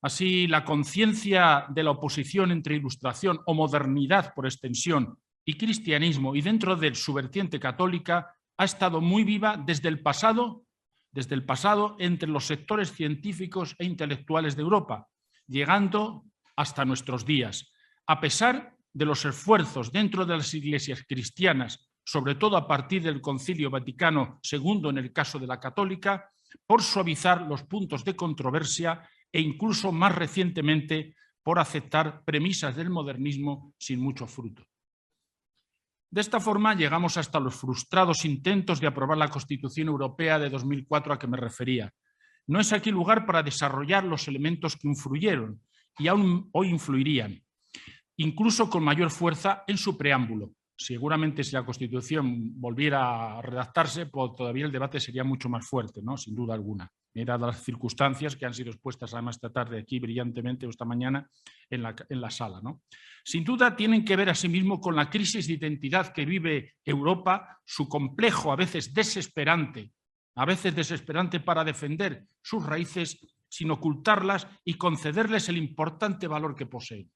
Así, la conciencia de la oposición entre ilustración o modernidad por extensión y cristianismo, y dentro de su vertiente católica, ha estado muy viva desde el pasado entre los sectores científicos e intelectuales de Europa, llegando hasta nuestros días. A pesar de los esfuerzos dentro de las iglesias cristianas, sobre todo a partir del Concilio Vaticano II en el caso de la católica, por suavizar los puntos de controversia e incluso más recientemente por aceptar premisas del modernismo sin mucho fruto. De esta forma llegamos hasta los frustrados intentos de aprobar la Constitución Europea de 2004 a que me refería. No es aquí lugar para desarrollar los elementos que influyeron y aún hoy influirían, incluso con mayor fuerza en su preámbulo. Seguramente si la Constitución volviera a redactarse, pues todavía el debate sería mucho más fuerte, ¿no? Sin duda alguna, dadas las circunstancias que han sido expuestas además esta tarde aquí brillantemente o esta mañana en la sala, ¿no? Sin duda tienen que ver asimismo con la crisis de identidad que vive Europa, su complejo, a veces desesperante para defender sus raíces sin ocultarlas y concederles el importante valor que poseen.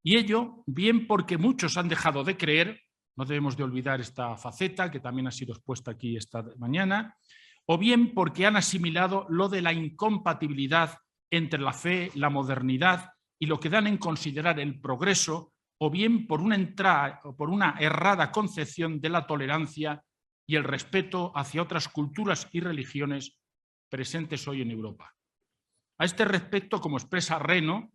Y ello, bien porque muchos han dejado de creer, no debemos de olvidar esta faceta que también ha sido expuesta aquí esta mañana, o bien porque han asimilado lo de la incompatibilidad entre la fe, la modernidad y lo que dan en considerar el progreso, o bien por una errada concepción de la tolerancia y el respeto hacia otras culturas y religiones presentes hoy en Europa. A este respecto, como expresa Reno,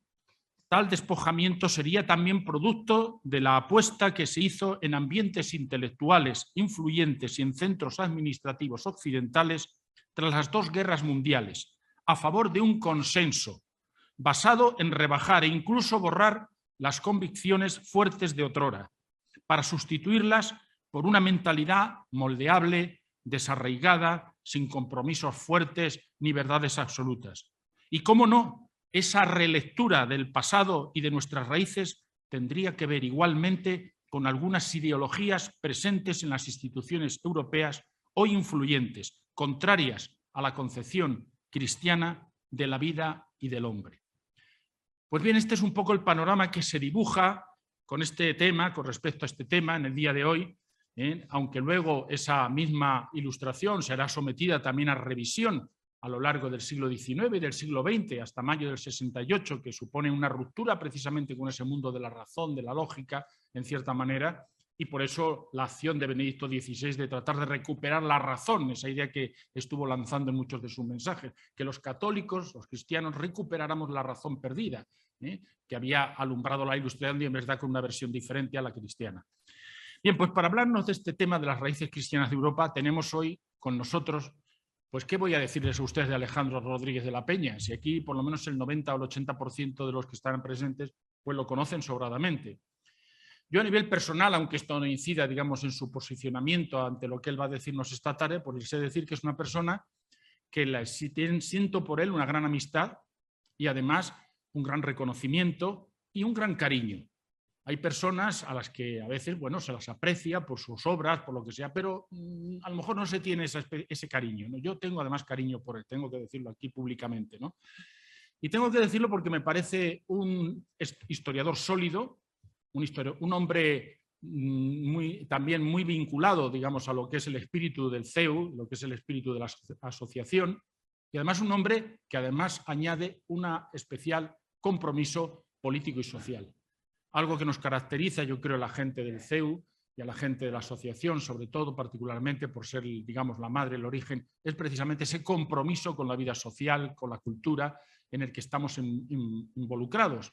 tal despojamiento sería también producto de la apuesta que se hizo en ambientes intelectuales influyentes y en centros administrativos occidentales tras las dos guerras mundiales, a favor de un consenso basado en rebajar e incluso borrar las convicciones fuertes de otrora, para sustituirlas por una mentalidad moldeable, desarraigada, sin compromisos fuertes ni verdades absolutas. Y cómo no, esa relectura del pasado y de nuestras raíces tendría que ver igualmente con algunas ideologías presentes en las instituciones europeas hoy influyentes, contrarias a la concepción cristiana de la vida y del hombre. Pues bien, este es un poco el panorama que se dibuja con este tema, con respecto a este tema en el día de hoy, aunque luego esa misma ilustración será sometida también a revisión a lo largo del siglo XIX y del siglo XX, hasta mayo del 68, que supone una ruptura precisamente con ese mundo de la razón, de la lógica, en cierta manera, y por eso la acción de Benedicto XVI de tratar de recuperar la razón, esa idea que estuvo lanzando en muchos de sus mensajes, que los católicos, los cristianos, recuperáramos la razón perdida, que había alumbrado la ilustración y en verdad con una versión diferente a la cristiana. Bien, pues para hablarnos de este tema de las raíces cristianas de Europa, tenemos hoy con nosotros, pues qué voy a decirles a ustedes de Alejandro Rodríguez de la Peña, si aquí por lo menos el 90 o el 80% de los que están presentes pues lo conocen sobradamente. Yo a nivel personal, aunque esto no incida, digamos, en su posicionamiento ante lo que él va a decirnos esta tarde, pues sé decir que es una persona que siento por él una gran amistad y además un gran reconocimiento y un gran cariño. Hay personas a las que a veces, bueno, se las aprecia por sus obras, por lo que sea, pero a lo mejor no se tiene ese cariño, ¿no? Yo tengo además cariño por él, tengo que decirlo aquí públicamente, ¿no? Y tengo que decirlo porque me parece un historiador sólido, un hombre también muy vinculado, digamos, a lo que es el espíritu del CEU, lo que es el espíritu de la asociación, y además un hombre que además añade un especial compromiso político y social. Algo que nos caracteriza, yo creo, a la gente del CEU y a la gente de la asociación, sobre todo, particularmente por ser, digamos, la madre, el origen, es precisamente ese compromiso con la vida social, con la cultura en el que estamos involucrados,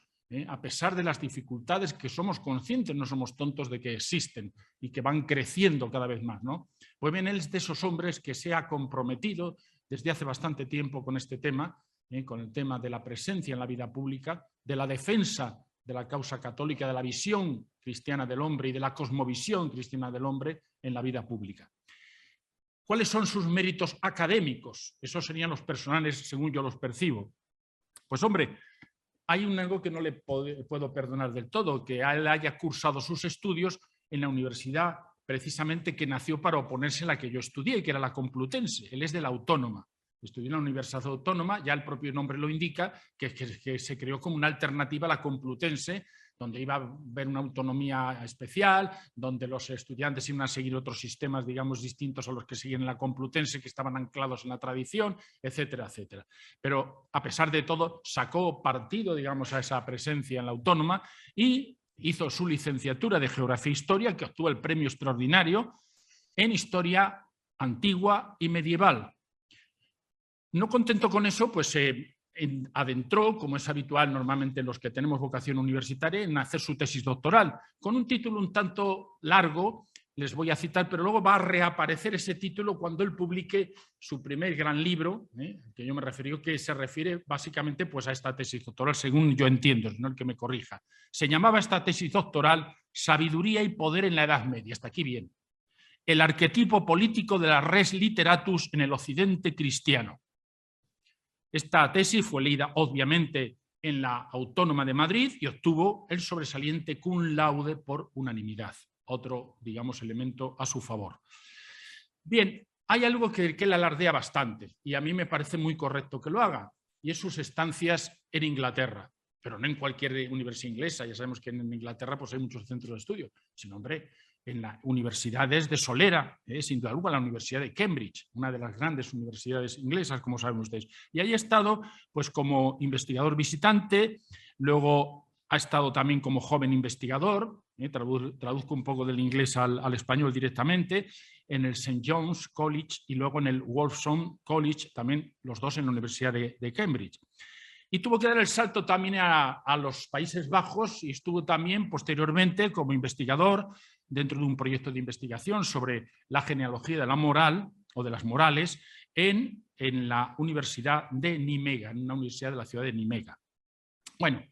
a pesar de las dificultades que somos conscientes, no somos tontos de que existen y que van creciendo cada vez más, ¿no? Pues bien, él es de esos hombres que se ha comprometido desde hace bastante tiempo con este tema, con el tema de la presencia en la vida pública, de la defensa de la causa católica, de la visión cristiana del hombre y de la cosmovisión cristiana del hombre en la vida pública. ¿Cuáles son sus méritos académicos? Esos serían los personales, según yo los percibo. Pues hombre, hay algo que no le puedo perdonar del todo, que él haya cursado sus estudios en la universidad precisamente que nació para oponerse a la que yo estudié, que era la Complutense. Él es de la Autónoma. Estudió en la Universidad Autónoma, ya el propio nombre lo indica, que se creó como una alternativa a la Complutense, donde iba a haber una autonomía especial, donde los estudiantes iban a seguir otros sistemas, digamos, distintos a los que siguen en la Complutense, que estaban anclados en la tradición, etcétera, etcétera. Pero, a pesar de todo, sacó partido, digamos, a esa presencia en la Autónoma y hizo su licenciatura de Geografía e Historia, que obtuvo el premio extraordinario en Historia Antigua y Medieval. No contento con eso, pues adentró, como es habitual normalmente en los que tenemos vocación universitaria, en hacer su tesis doctoral, con un título un tanto largo, les voy a citar, pero luego va a reaparecer ese título cuando él publique su primer gran libro, que yo me refiero, que se refiere básicamente pues, a esta tesis doctoral, según yo entiendo, no el que me corrija. Se llamaba esta tesis doctoral Sabiduría y Poder en la Edad Media, hasta aquí bien. El arquetipo político de la res literatus en el occidente cristiano. Esta tesis fue leída, obviamente, en la Autónoma de Madrid y obtuvo el sobresaliente cum laude por unanimidad. Otro, digamos, elemento a su favor. Bien, hay algo que él alardea bastante y a mí me parece muy correcto que lo haga, y es sus estancias en Inglaterra, pero no en cualquier universidad inglesa. Ya sabemos que en Inglaterra pues, hay muchos centros de estudio, sino, hombre, en las universidades de Solera, sin duda alguna la Universidad de Cambridge, una de las grandes universidades inglesas, como saben ustedes. Y ahí ha estado pues, como investigador visitante, luego ha estado también como joven investigador, traduzco un poco del inglés al español directamente, en el St. John's College y luego en el Wolfson College, también los dos en la Universidad de Cambridge. Y tuvo que dar el salto también a los Países Bajos y estuvo también posteriormente como investigador dentro de un proyecto de investigación sobre la genealogía de la moral o de las morales en la Universidad de Nimega, en una universidad de la ciudad de Nimega. Bueno,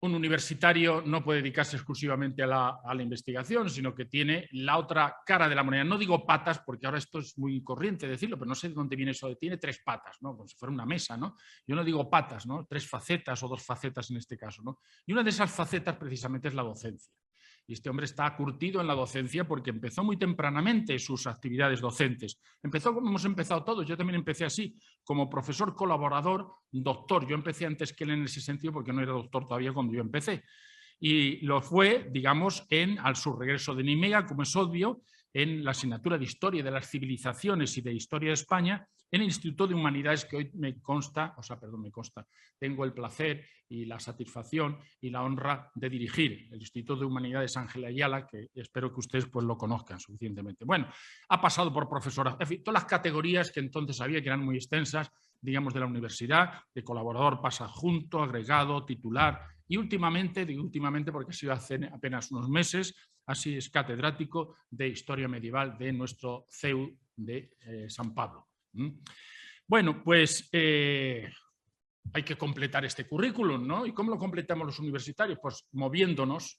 un universitario no puede dedicarse exclusivamente a la investigación, sino que tiene la otra cara de la moneda. No digo patas, porque ahora esto es muy corriente decirlo, pero no sé de dónde viene eso de tiene tres patas, ¿no? Como si fuera una mesa, ¿no? Yo no digo patas, ¿no? Tres facetas o dos facetas en este caso, ¿no? Y una de esas facetas precisamente es la docencia. Y este hombre está curtido en la docencia porque empezó muy tempranamente sus actividades docentes. Empezó como hemos empezado todos, yo también empecé así, como profesor colaborador, doctor. Yo empecé antes que él en ese sentido porque no era doctor todavía cuando yo empecé. Y lo fue, digamos, al su regreso de Nimega, como es obvio, en la asignatura de Historia de las Civilizaciones y de Historia de España, en el Instituto de Humanidades, que hoy tengo el placer y la satisfacción y la honra de dirigir, el Instituto de Humanidades Ángel Ayala, que espero que ustedes pues, lo conozcan suficientemente. Bueno, ha pasado por profesora, en fin, todas las categorías que entonces había, que eran muy extensas, digamos, de la universidad, de colaborador, pasa adjunto, agregado, titular, y últimamente, digo últimamente porque ha sido hace apenas unos meses, así es catedrático de Historia Medieval de nuestro CEU de San Pablo. Bueno, pues hay que completar este currículum, ¿no? ¿Y cómo lo completamos los universitarios? Pues moviéndonos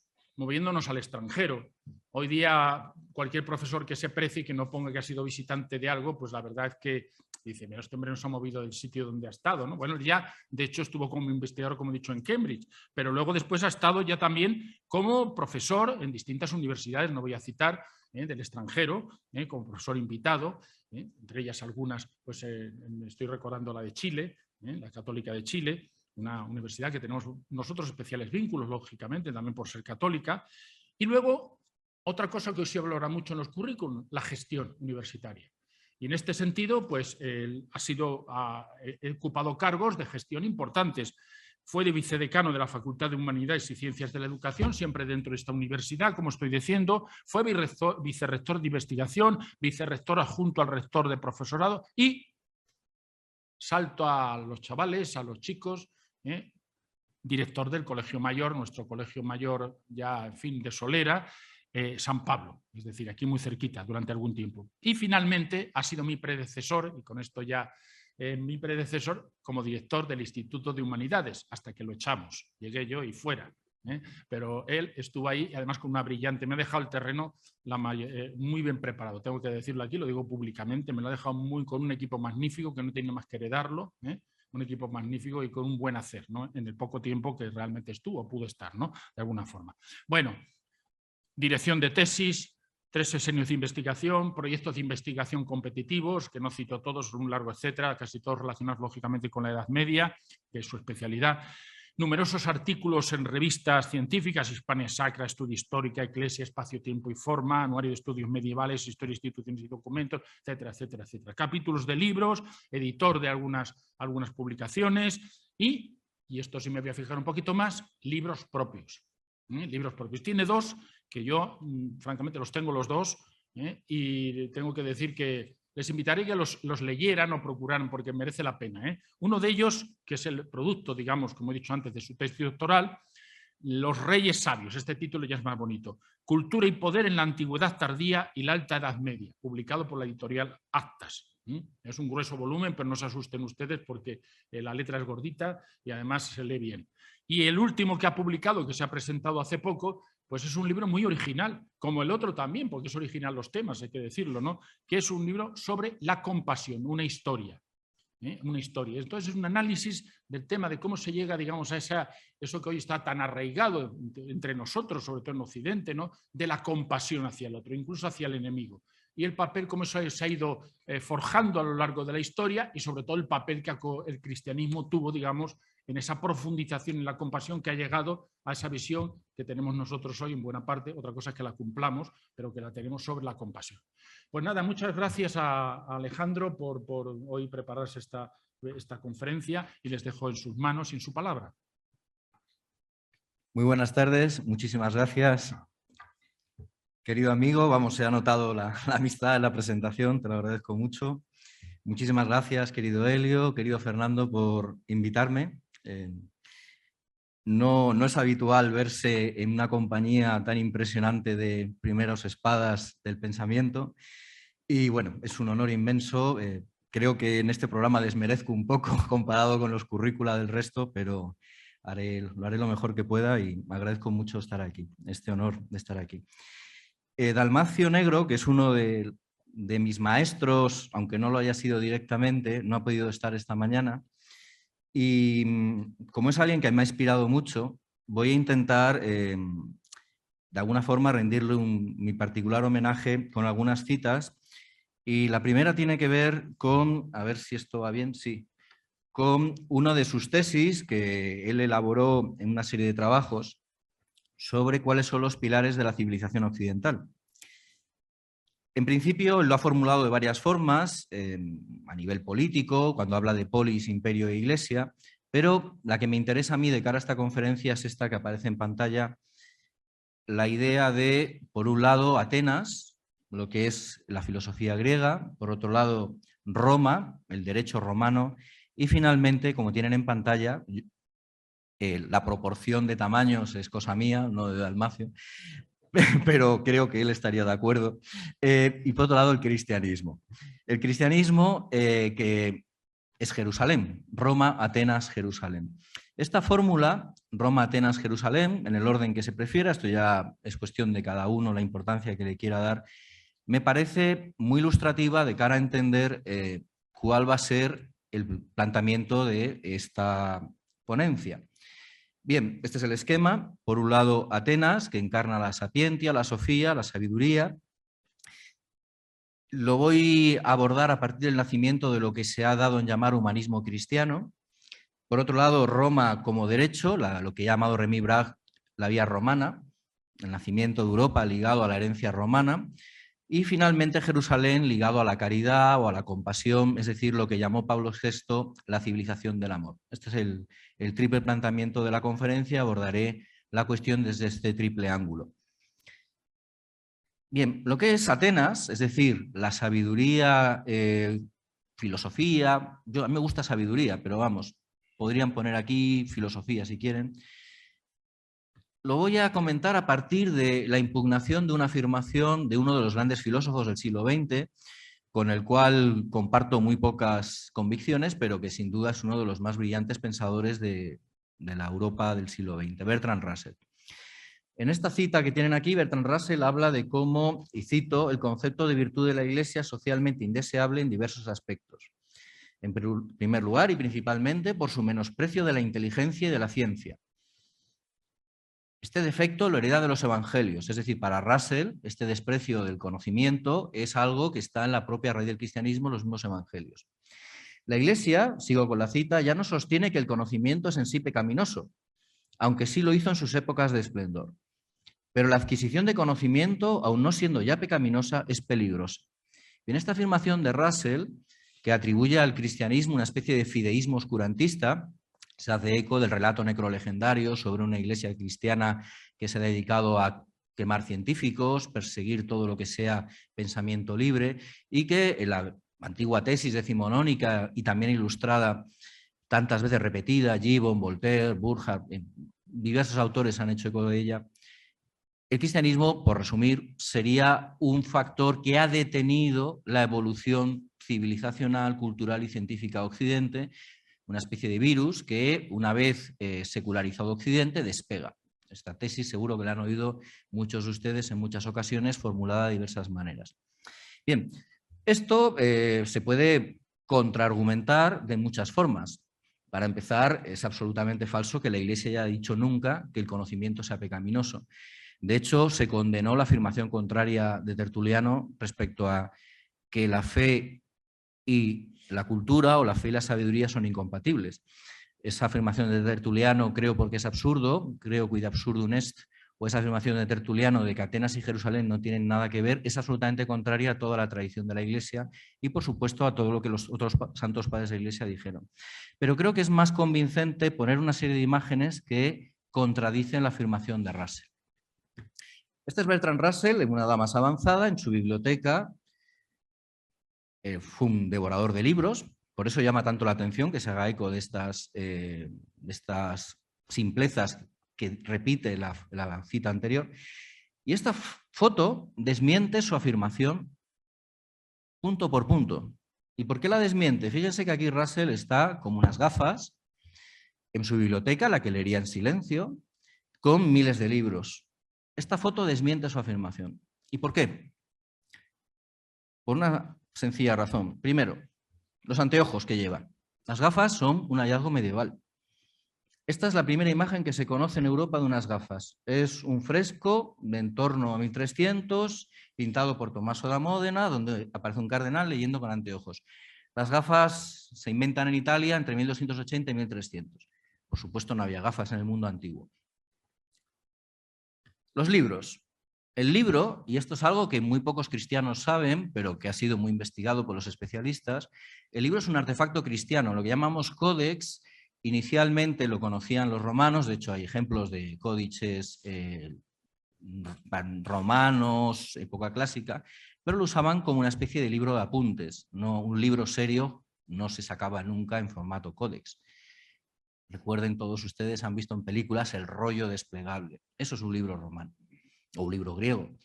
al extranjero. Hoy día cualquier profesor que se precie y que no ponga que ha sido visitante de algo, pues la verdad es que dice, mira, este hombre no se ha movido del sitio donde ha estado, ¿no? Bueno, ya de hecho estuvo como investigador, como he dicho, en Cambridge, pero luego después ha estado ya también como profesor en distintas universidades, no voy a citar, del extranjero, como profesor invitado, entre ellas algunas, pues estoy recordando la de Chile, la Católica de Chile, una universidad que tenemos nosotros especiales vínculos, lógicamente, también por ser católica. Y luego, otra cosa que hoy se valora mucho en los currículums, la gestión universitaria. Y en este sentido, pues he ocupado cargos de gestión importantes. Fue de vicedecano de la Facultad de Humanidades y Ciencias de la Educación, siempre dentro de esta universidad, como estoy diciendo. Fue vicerrector de investigación, vicerrector adjunto al rector de profesorado y salto a los chavales, a los chicos, director del Colegio Mayor, nuestro Colegio Mayor ya, en fin, de Solera, San Pablo, es decir, aquí muy cerquita durante algún tiempo. Y finalmente ha sido mi predecesor, y con esto ya mi predecesor como director del Instituto de Humanidades, hasta que lo echamos, llegué yo y fuera. Pero él estuvo ahí, además con una brillante, me ha dejado el terreno muy bien preparado, tengo que decirlo aquí, lo digo públicamente, me lo ha dejado con un equipo magnífico que no tiene más que heredarlo, un equipo magnífico y con un buen hacer, ¿no? En el poco tiempo que realmente estuvo, pudo estar, ¿no? De alguna forma. Bueno, dirección de tesis, 3 sexenios de investigación, proyectos de investigación competitivos, que no cito todos, un largo etcétera, casi todos relacionados lógicamente con la Edad Media, que es su especialidad. Numerosos artículos en revistas científicas, Hispania Sacra, Estudio Histórica, Eclesia, Espacio, Tiempo y Forma, Anuario de Estudios Medievales, Historia, Instituciones y Documentos, etcétera, etcétera, etcétera. Capítulos de libros, editor de algunas publicaciones y esto sí me voy a fijar un poquito más, libros propios. Libros propios. Tiene 2 que yo, francamente, los tengo los 2 y tengo que decir que les invitaría que los leyeran o procuraran porque merece la pena. Uno de ellos, que es el producto, digamos, como he dicho antes, de su tesis doctoral, Los Reyes Sabios, este título ya es más bonito, Cultura y Poder en la Antigüedad Tardía y la Alta Edad Media, publicado por la editorial Actas. Es un grueso volumen, pero no se asusten ustedes porque la letra es gordita y además se lee bien. Y el último que ha publicado, que se ha presentado hace poco, pues es un libro muy original, como el otro también, porque es original los temas, hay que decirlo, ¿no? Que es un libro sobre la compasión, una historia. Una historia. Entonces es un análisis del tema de cómo se llega, digamos, a eso que hoy está tan arraigado entre nosotros, sobre todo en Occidente, ¿no? De la compasión hacia el otro, incluso hacia el enemigo. Y el papel, cómo eso se ha ido forjando a lo largo de la historia y sobre todo el papel que el cristianismo tuvo, digamos, en esa profundización en la compasión que ha llegado a esa visión que tenemos nosotros hoy en buena parte. Otra cosa es que la cumplamos, pero que la tenemos sobre la compasión. Pues nada, muchas gracias a Alejandro por hoy prepararse esta conferencia y les dejo en sus manos y en su palabra. Muy buenas tardes, muchísimas gracias. Querido amigo, vamos, se ha notado la amistad en la presentación, te lo agradezco mucho. Muchísimas gracias, querido Helio, querido Fernando, por invitarme. No es habitual verse en una compañía tan impresionante de primeros espadas del pensamiento y bueno, es un honor inmenso. Creo que en este programa desmerezco un poco comparado con los currícula del resto, pero lo haré lo mejor que pueda y agradezco mucho estar aquí, este honor de estar aquí. Dalmacio Negro, que es uno de mis maestros, aunque no lo haya sido directamente, no ha podido estar esta mañana. Y como es alguien que me ha inspirado mucho, voy a intentar de alguna forma rendirle mi particular homenaje con algunas citas. Y la primera tiene que ver con, a ver si esto va bien, sí, con una de sus tesis que él elaboró en una serie de trabajos sobre cuáles son los pilares de la civilización occidental. En principio lo ha formulado de varias formas, a nivel político, cuando habla de polis, imperio e iglesia, pero la que me interesa a mí de cara a esta conferencia es esta que aparece en pantalla, la idea de, por un lado, Atenas, lo que es la filosofía griega, por otro lado, Roma, el derecho romano, y finalmente, como tienen en pantalla, la proporción de tamaños es cosa mía, no de Dalmacio, pero creo que él estaría de acuerdo. Y por otro lado, el cristianismo. El cristianismo que es Jerusalén, Roma, Atenas, Jerusalén. Esta fórmula, Roma, Atenas, Jerusalén, en el orden que se prefiera, esto ya es cuestión de cada uno, la importancia que le quiera dar, me parece muy ilustrativa de cara a entender cuál va a ser el planteamiento de esta ponencia. Bien, este es el esquema. Por un lado, Atenas, que encarna la sapientia, la sofía, la sabiduría. Lo voy a abordar a partir del nacimiento de lo que se ha dado en llamar humanismo cristiano. Por otro lado, Roma como derecho, lo que ha llamado Remy Bragg la vía romana, el nacimiento de Europa ligado a la herencia romana. Y finalmente Jerusalén ligado a la caridad o a la compasión, es decir, lo que llamó Pablo VI la civilización del amor. Este es el triple planteamiento de la conferencia, abordaré la cuestión desde este triple ángulo. Bien, lo que es Atenas, es decir, la sabiduría, filosofía, a mí me gusta sabiduría, pero vamos, podrían poner aquí filosofía si quieren. Lo voy a comentar a partir de la impugnación de una afirmación de uno de los grandes filósofos del siglo XX, con el cual comparto muy pocas convicciones, pero que sin duda es uno de los más brillantes pensadores de la Europa del siglo XX, Bertrand Russell. En esta cita que tienen aquí, Bertrand Russell habla de cómo, y cito, el concepto de virtud de la Iglesia es socialmente indeseable en diversos aspectos. En primer lugar y principalmente por su menosprecio de la inteligencia y de la ciencia. Este defecto lo hereda de los evangelios, es decir, para Russell este desprecio del conocimiento es algo que está en la propia raíz del cristianismo, los mismos evangelios. La Iglesia, sigo con la cita, ya no sostiene que el conocimiento es en sí pecaminoso, aunque sí lo hizo en sus épocas de esplendor. Pero la adquisición de conocimiento, aun no siendo ya pecaminosa, es peligrosa. Y en esta afirmación de Russell, que atribuye al cristianismo una especie de fideísmo oscurantista, se hace eco del relato necrolegendario sobre una iglesia cristiana que se ha dedicado a quemar científicos, perseguir todo lo que sea pensamiento libre, y que en la antigua tesis decimonónica y también ilustrada, tantas veces repetida, Gibbon, Voltaire, Burckhardt, diversos autores han hecho eco de ella. El cristianismo, por resumir, sería un factor que ha detenido la evolución civilizacional, cultural y científica de Occidente, una especie de virus que, una vez secularizado Occidente, despega. Esta tesis seguro que la han oído muchos de ustedes en muchas ocasiones, formulada de diversas maneras. Bien, esto se puede contraargumentar de muchas formas. Para empezar, es absolutamente falso que la Iglesia haya dicho nunca que el conocimiento sea pecaminoso. De hecho, se condenó la afirmación contraria de Tertuliano respecto a que la fe y la cultura o la fe y la sabiduría son incompatibles. Esa afirmación de Tertuliano, creo porque es absurdo, creo quid absurdum est, o esa afirmación de Tertuliano de que Atenas y Jerusalén no tienen nada que ver, es absolutamente contraria a toda la tradición de la Iglesia y, por supuesto, a todo lo que los otros santos padres de la Iglesia dijeron. Pero creo que es más convincente poner una serie de imágenes que contradicen la afirmación de Russell. Este es Bertrand Russell, en una edad más avanzada, en su biblioteca. Fue un devorador de libros, por eso llama tanto la atención que se haga eco de estas simplezas que repite la cita anterior. Y esta foto desmiente su afirmación punto por punto. ¿Y por qué la desmiente? Fíjense que aquí Russell está como unas gafas en su biblioteca, la que leería en silencio, con miles de libros. Esta foto desmiente su afirmación. ¿Y por qué? Por una sencilla razón. Primero, los anteojos que llevan. Las gafas son un hallazgo medieval. Esta es la primera imagen que se conoce en Europa de unas gafas. Es un fresco de en torno a 1300, pintado por Tommaso da Módena, donde aparece un cardenal leyendo con anteojos. Las gafas se inventan en Italia entre 1280 y 1300. Por supuesto, no había gafas en el mundo antiguo. Los libros. El libro, y esto es algo que muy pocos cristianos saben, pero que ha sido muy investigado por los especialistas, el libro es un artefacto cristiano. Lo que llamamos códex, inicialmente lo conocían los romanos, de hecho hay ejemplos de códices romanos, época clásica, pero lo usaban como una especie de libro de apuntes. No, un libro serio no se sacaba nunca en formato códex. Recuerden, todos ustedes han visto en películas el rollo desplegable. Eso es un libro romano o un libro griego.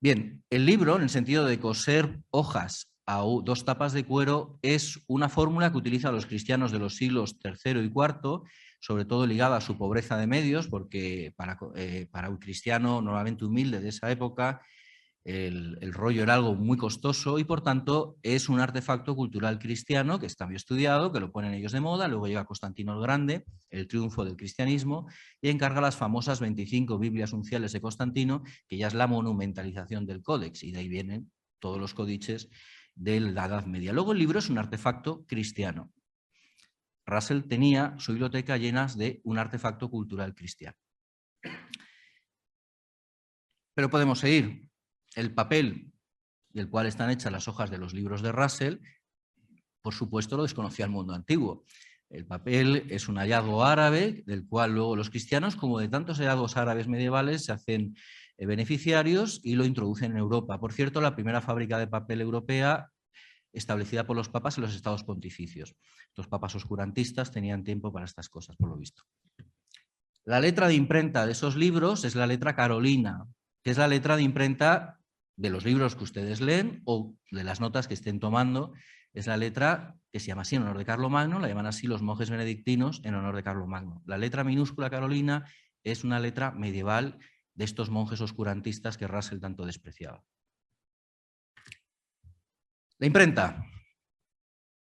Bien, el libro, en el sentido de coser hojas a dos tapas de cuero, es una fórmula que utilizan los cristianos de los siglos III y IV, sobre todo ligada a su pobreza de medios, porque para un cristiano normalmente humilde de esa época, el rollo era algo muy costoso y, por tanto, es un artefacto cultural cristiano que está muy estudiado, que lo ponen ellos de moda. Luego llega Constantino el Grande, el triunfo del cristianismo, y encarga las famosas 25 Biblias unciales de Constantino, que ya es la monumentalización del códex, y de ahí vienen todos los códices de la Edad Media. Luego el libro es un artefacto cristiano. Russell tenía su biblioteca llena de un artefacto cultural cristiano. Pero podemos seguir. El papel del cual están hechas las hojas de los libros de Russell, por supuesto, lo desconocía el mundo antiguo. El papel es un hallazgo árabe, del cual luego los cristianos, como de tantos hallazgos árabes medievales, se hacen beneficiarios y lo introducen en Europa. Por cierto, la primera fábrica de papel europea establecida por los papas en los estados pontificios. Los papas oscurantistas tenían tiempo para estas cosas, por lo visto. La letra de imprenta de esos libros es la letra carolina, que es la letra de imprenta de los libros que ustedes leen o de las notas que estén tomando. Es la letra que se llama así en honor de Carlomagno, la llaman así los monjes benedictinos en honor de Carlomagno. La letra minúscula carolina es una letra medieval de estos monjes oscurantistas que Russell tanto despreciaba. La imprenta.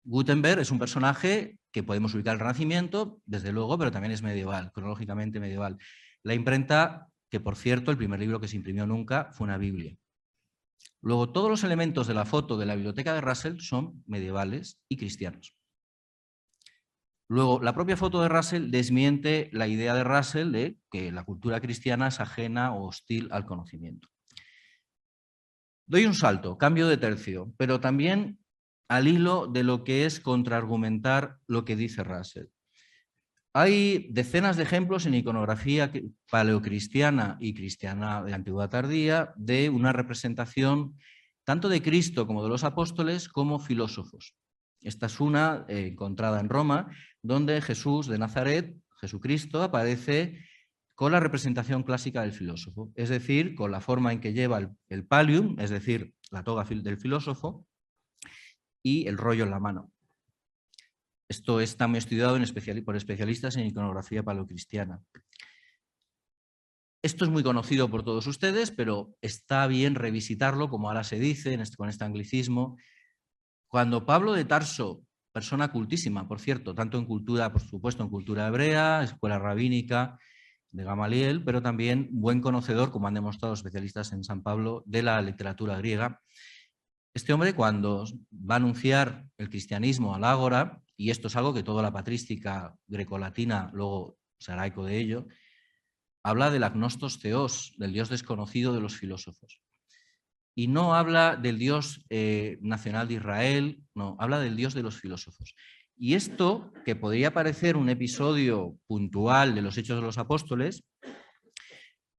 Gutenberg es un personaje que podemos ubicar al Renacimiento, desde luego, pero también es medieval, cronológicamente medieval. La imprenta, que por cierto, el primer libro que se imprimió nunca fue una Biblia. Luego, todos los elementos de la foto de la biblioteca de Russell son medievales y cristianos. Luego, la propia foto de Russell desmiente la idea de Russell de que la cultura cristiana es ajena o hostil al conocimiento. Doy un salto, cambio de tercio, pero también al hilo de lo que es contraargumentar lo que dice Russell. Hay decenas de ejemplos en iconografía paleocristiana y cristiana de antigüedad tardía de una representación tanto de Cristo como de los apóstoles como filósofos. Esta es una encontrada en Roma, donde Jesús de Nazaret, Jesucristo, aparece con la representación clásica del filósofo, es decir, con la forma en que lleva el pallium, es decir, la toga del filósofo, y el rollo en la mano. Esto está muy estudiado por especialistas en iconografía paleocristiana. Esto es muy conocido por todos ustedes, pero está bien revisitarlo, como ahora se dice con este anglicismo. Cuando Pablo de Tarso, persona cultísima, por cierto, tanto en cultura, por supuesto, en cultura hebrea, escuela rabínica de Gamaliel, pero también buen conocedor, como han demostrado especialistas en San Pablo, de la literatura griega. Este hombre, cuando va a anunciar el cristianismo al ágora, y esto es algo que toda la patrística grecolatina luego se hará eco de ello, habla del agnostos theos, del Dios desconocido de los filósofos. Y no habla del Dios nacional de Israel, no, habla del Dios de los filósofos. Y esto, que podría parecer un episodio puntual de los Hechos de los Apóstoles,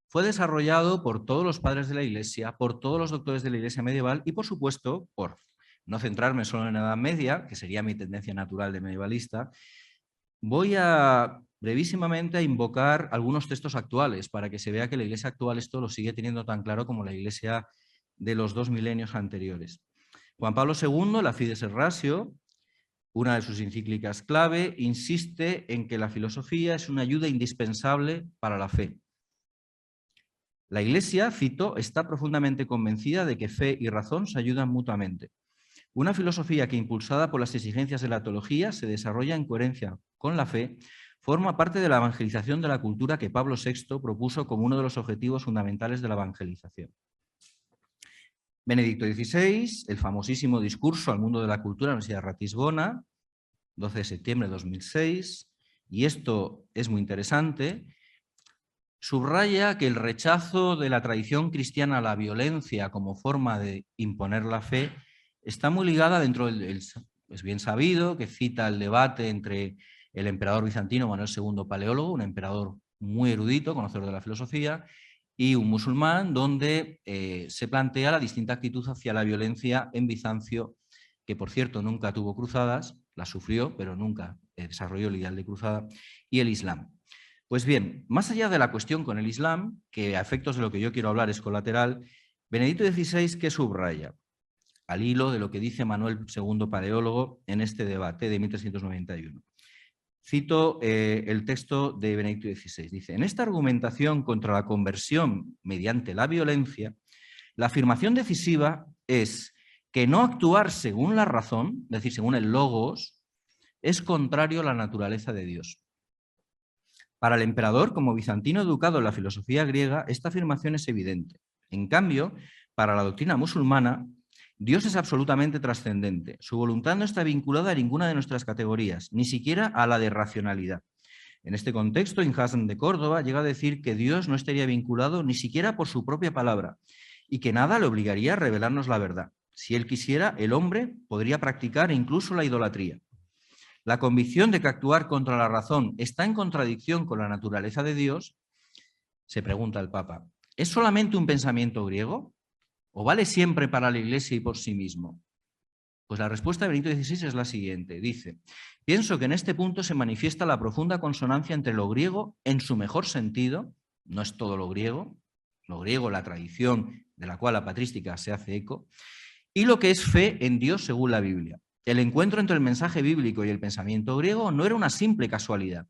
fue desarrollado por todos los padres de la Iglesia, por todos los doctores de la Iglesia medieval y, por supuesto, por no centrarme solo en la Edad Media, que sería mi tendencia natural de medievalista, voy a brevísimamente a invocar algunos textos actuales para que se vea que la Iglesia actual esto lo sigue teniendo tan claro como la Iglesia de los 2 milenios anteriores. Juan Pablo II, la Fides et Ratio, una de sus encíclicas clave, insiste en que la filosofía es una ayuda indispensable para la fe. La Iglesia, cito, está profundamente convencida de que fe y razón se ayudan mutuamente. Una filosofía que, impulsada por las exigencias de la teología, se desarrolla en coherencia con la fe, forma parte de la evangelización de la cultura que Pablo VI propuso como uno de los objetivos fundamentales de la evangelización. Benedicto XVI, el famosísimo discurso al mundo de la cultura en la Universidad de Ratisbona, 12 de septiembre de 2006, y esto es muy interesante, subraya que el rechazo de la tradición cristiana a la violencia como forma de imponer la fe está muy ligada dentro del... Es bien sabido que cita el debate entre el emperador bizantino Manuel II Paleólogo, un emperador muy erudito, conocedor de la filosofía, y un musulmán, donde se plantea la distinta actitud hacia la violencia en Bizancio, que por cierto nunca tuvo cruzadas, las sufrió, pero nunca desarrolló el ideal de cruzada, y el Islam. Pues bien, más allá de la cuestión con el Islam, que a efectos de lo que yo quiero hablar es colateral, Benedicto XVI, ¿qué subraya? Al hilo de lo que dice Manuel II Paleólogo en este debate de 1391. Cito el texto de Benedicto XVI. Dice, en esta argumentación contra la conversión mediante la violencia, la afirmación decisiva es que no actuar según la razón, es decir, según el logos, es contrario a la naturaleza de Dios. Para el emperador, como bizantino educado en la filosofía griega, esta afirmación es evidente. En cambio, para la doctrina musulmana, Dios es absolutamente trascendente. Su voluntad no está vinculada a ninguna de nuestras categorías, ni siquiera a la de racionalidad. En este contexto, Ibn Hazm de Córdoba llega a decir que Dios no estaría vinculado ni siquiera por su propia palabra y que nada le obligaría a revelarnos la verdad. Si él quisiera, el hombre podría practicar incluso la idolatría. La convicción de que actuar contra la razón está en contradicción con la naturaleza de Dios, se pregunta el Papa, ¿es solamente un pensamiento griego? ¿O vale siempre para la Iglesia y por sí mismo? Pues la respuesta de Benedicto XVI es la siguiente. Dice, pienso que en este punto se manifiesta la profunda consonancia entre lo griego en su mejor sentido, no es todo lo griego, la tradición de la cual la patrística se hace eco, y lo que es fe en Dios según la Biblia. El encuentro entre el mensaje bíblico y el pensamiento griego no era una simple casualidad.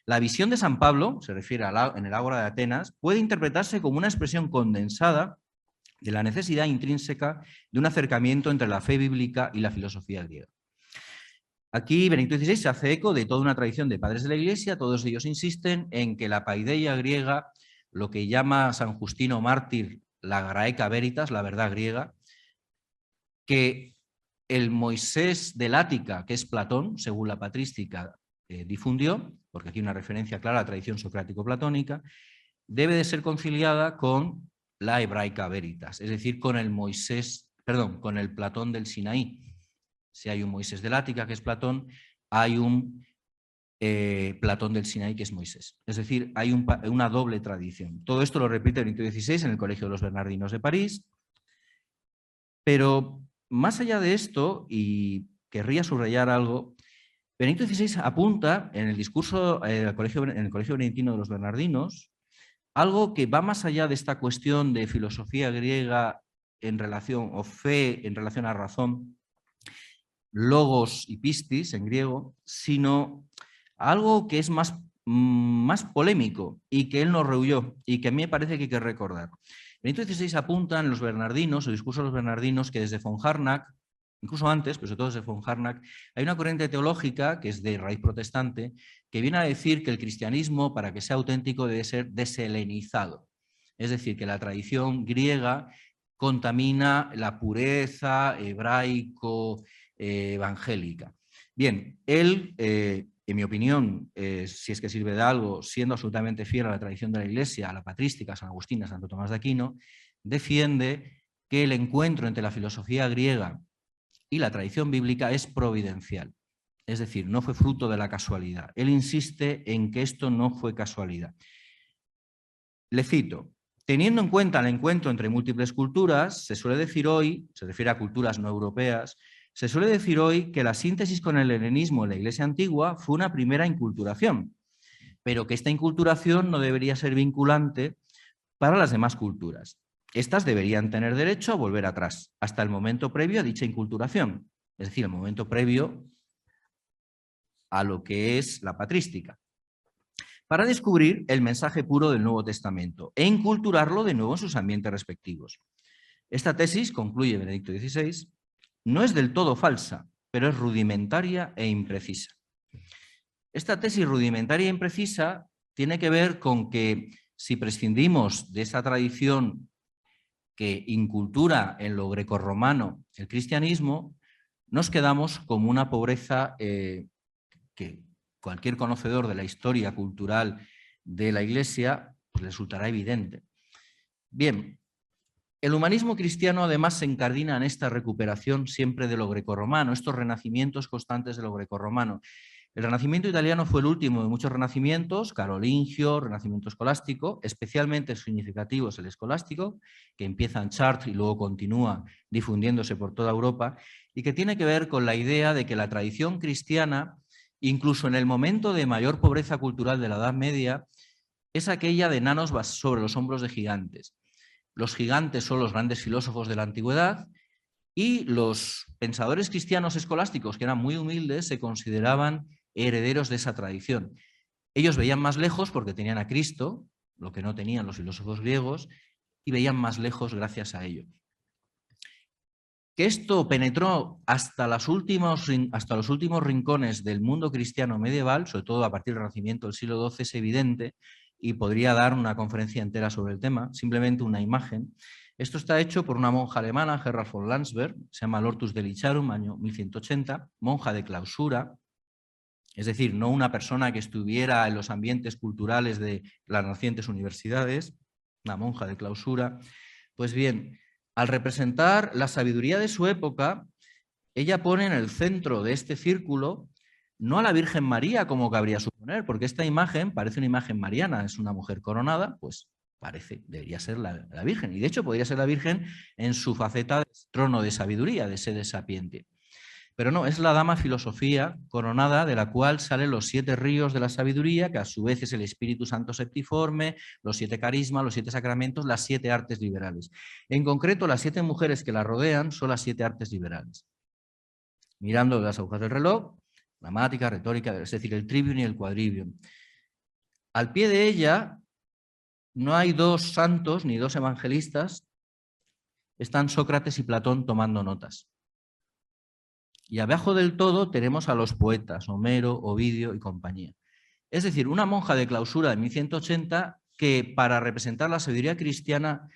La visión de San Pablo, se refiere en el Ágora de Atenas, puede interpretarse como una expresión condensada de la necesidad intrínseca de un acercamiento entre la fe bíblica y la filosofía griega. Aquí Benedicto XVI se hace eco de toda una tradición de padres de la Iglesia, todos ellos insisten en que la paideia griega, lo que llama San Justino Mártir la graeca veritas, la verdad griega, que el Moisés del Ática, que es Platón, según la patrística, difundió, porque aquí hay una referencia clara a la tradición socrático-platónica, debe de ser conciliada con la hebraica veritas, es decir, con el con el Platón del Sinaí. Si hay un Moisés del Ática, que es Platón, hay un Platón del Sinaí, que es Moisés. Es decir, hay una doble tradición. Todo esto lo repite Benedicto XVI en el Colegio de los Bernardinos de París, pero más allá de esto, y querría subrayar algo, Benedicto XVI apunta en el discurso en el Colegio Benedictino de los Bernardinos algo que va más allá de esta cuestión de filosofía griega en relación, o fe en relación a razón, logos y pistis en griego, sino algo que es más polémico y que él nos rehuyó y que a mí me parece que hay que recordar. Benedicto XVI apunta en los Bernardinos, el discurso de los Bernardinos, que desde von Harnack, incluso antes, pero sobre todo desde von Harnack, hay una corriente teológica que es de raíz protestante, que viene a decir que el cristianismo, para que sea auténtico, debe ser deshelenizado. Es decir, que la tradición griega contamina la pureza hebraico, evangélica. Bien, él, en mi opinión, si es que sirve de algo, siendo absolutamente fiel a la tradición de la Iglesia, a la patrística, a San Agustín, a Santo Tomás de Aquino, defiende que el encuentro entre la filosofía griega y la tradición bíblica es providencial. Es decir, no fue fruto de la casualidad. Él insiste en que esto no fue casualidad. Le cito: teniendo en cuenta el encuentro entre múltiples culturas, se suele decir hoy, se refiere a culturas no europeas, se suele decir hoy que la síntesis con el helenismo en la Iglesia antigua fue una primera inculturación, pero que esta inculturación no debería ser vinculante para las demás culturas. Estas deberían tener derecho a volver atrás, hasta el momento previo a dicha inculturación, es decir, el momento previo a lo que es la patrística, para descubrir el mensaje puro del Nuevo Testamento e inculturarlo de nuevo en sus ambientes respectivos. Esta tesis, concluye Benedicto XVI, no es del todo falsa, pero es rudimentaria e imprecisa. Esta tesis rudimentaria e imprecisa tiene que ver con que si prescindimos de esa tradición que incultura en lo grecorromano el cristianismo, nos quedamos como una pobreza que cualquier conocedor de la historia cultural de la Iglesia pues, resultará evidente. Bien, el humanismo cristiano además se incardina en esta recuperación siempre de lo grecorromano, estos renacimientos constantes de lo grecorromano. El Renacimiento italiano fue el último de muchos renacimientos, carolingio, renacimiento escolástico, especialmente significativo es el escolástico, que empieza en Chartres y luego continúa difundiéndose por toda Europa, y que tiene que ver con la idea de que la tradición cristiana, incluso en el momento de mayor pobreza cultural de la Edad Media, es aquella de enanos sobre los hombros de gigantes. Los gigantes son los grandes filósofos de la antigüedad y los pensadores cristianos escolásticos, que eran muy humildes, se consideraban herederos de esa tradición. Ellos veían más lejos porque tenían a Cristo, lo que no tenían los filósofos griegos, y veían más lejos gracias a ello. Que esto penetró hasta los últimos rincones del mundo cristiano medieval, sobre todo a partir del Renacimiento del siglo XII, es evidente, y podría dar una conferencia entera sobre el tema, simplemente una imagen. Esto está hecho por una monja alemana, Gerhard von Landsberg, se llama L'Ortus Deliciarum, año 1180, monja de clausura, es decir, no una persona que estuviera en los ambientes culturales de las nacientes universidades, una monja de clausura. Pues bien, al representar la sabiduría de su época, ella pone en el centro de este círculo no a la Virgen María, como cabría suponer, porque esta imagen parece una imagen mariana, es una mujer coronada, pues debería ser la Virgen. Y de hecho podría ser la Virgen en su faceta de trono de sabiduría, de sede sapiente. Pero no, es la dama filosofía coronada, de la cual salen los 7 ríos de la sabiduría, que a su vez es el Espíritu Santo septiforme, los 7 carismas, los 7 sacramentos, las 7 artes liberales. En concreto, las 7 mujeres que la rodean son las 7 artes liberales. Mirando las agujas del reloj, gramática, retórica, es decir, el trivium y el quadrivium. Al pie de ella no hay 2 santos ni 2 evangelistas, están Sócrates y Platón tomando notas. Y abajo del todo tenemos a los poetas, Homero, Ovidio y compañía. Es decir, una monja de clausura de 1180 que para representar la sabiduría cristiana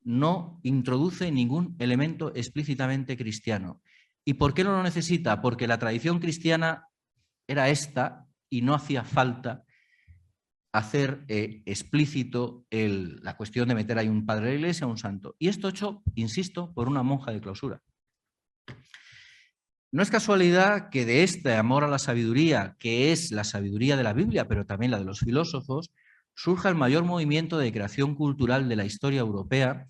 no introduce ningún elemento explícitamente cristiano. ¿Y por qué no lo necesita? Porque la tradición cristiana era esta y no hacía falta hacer explícito la cuestión de meter ahí un padre de la Iglesia, un santo. Y esto hecho, insisto, por una monja de clausura. No es casualidad que de este amor a la sabiduría, que es la sabiduría de la Biblia, pero también la de los filósofos, surja el mayor movimiento de creación cultural de la historia europea,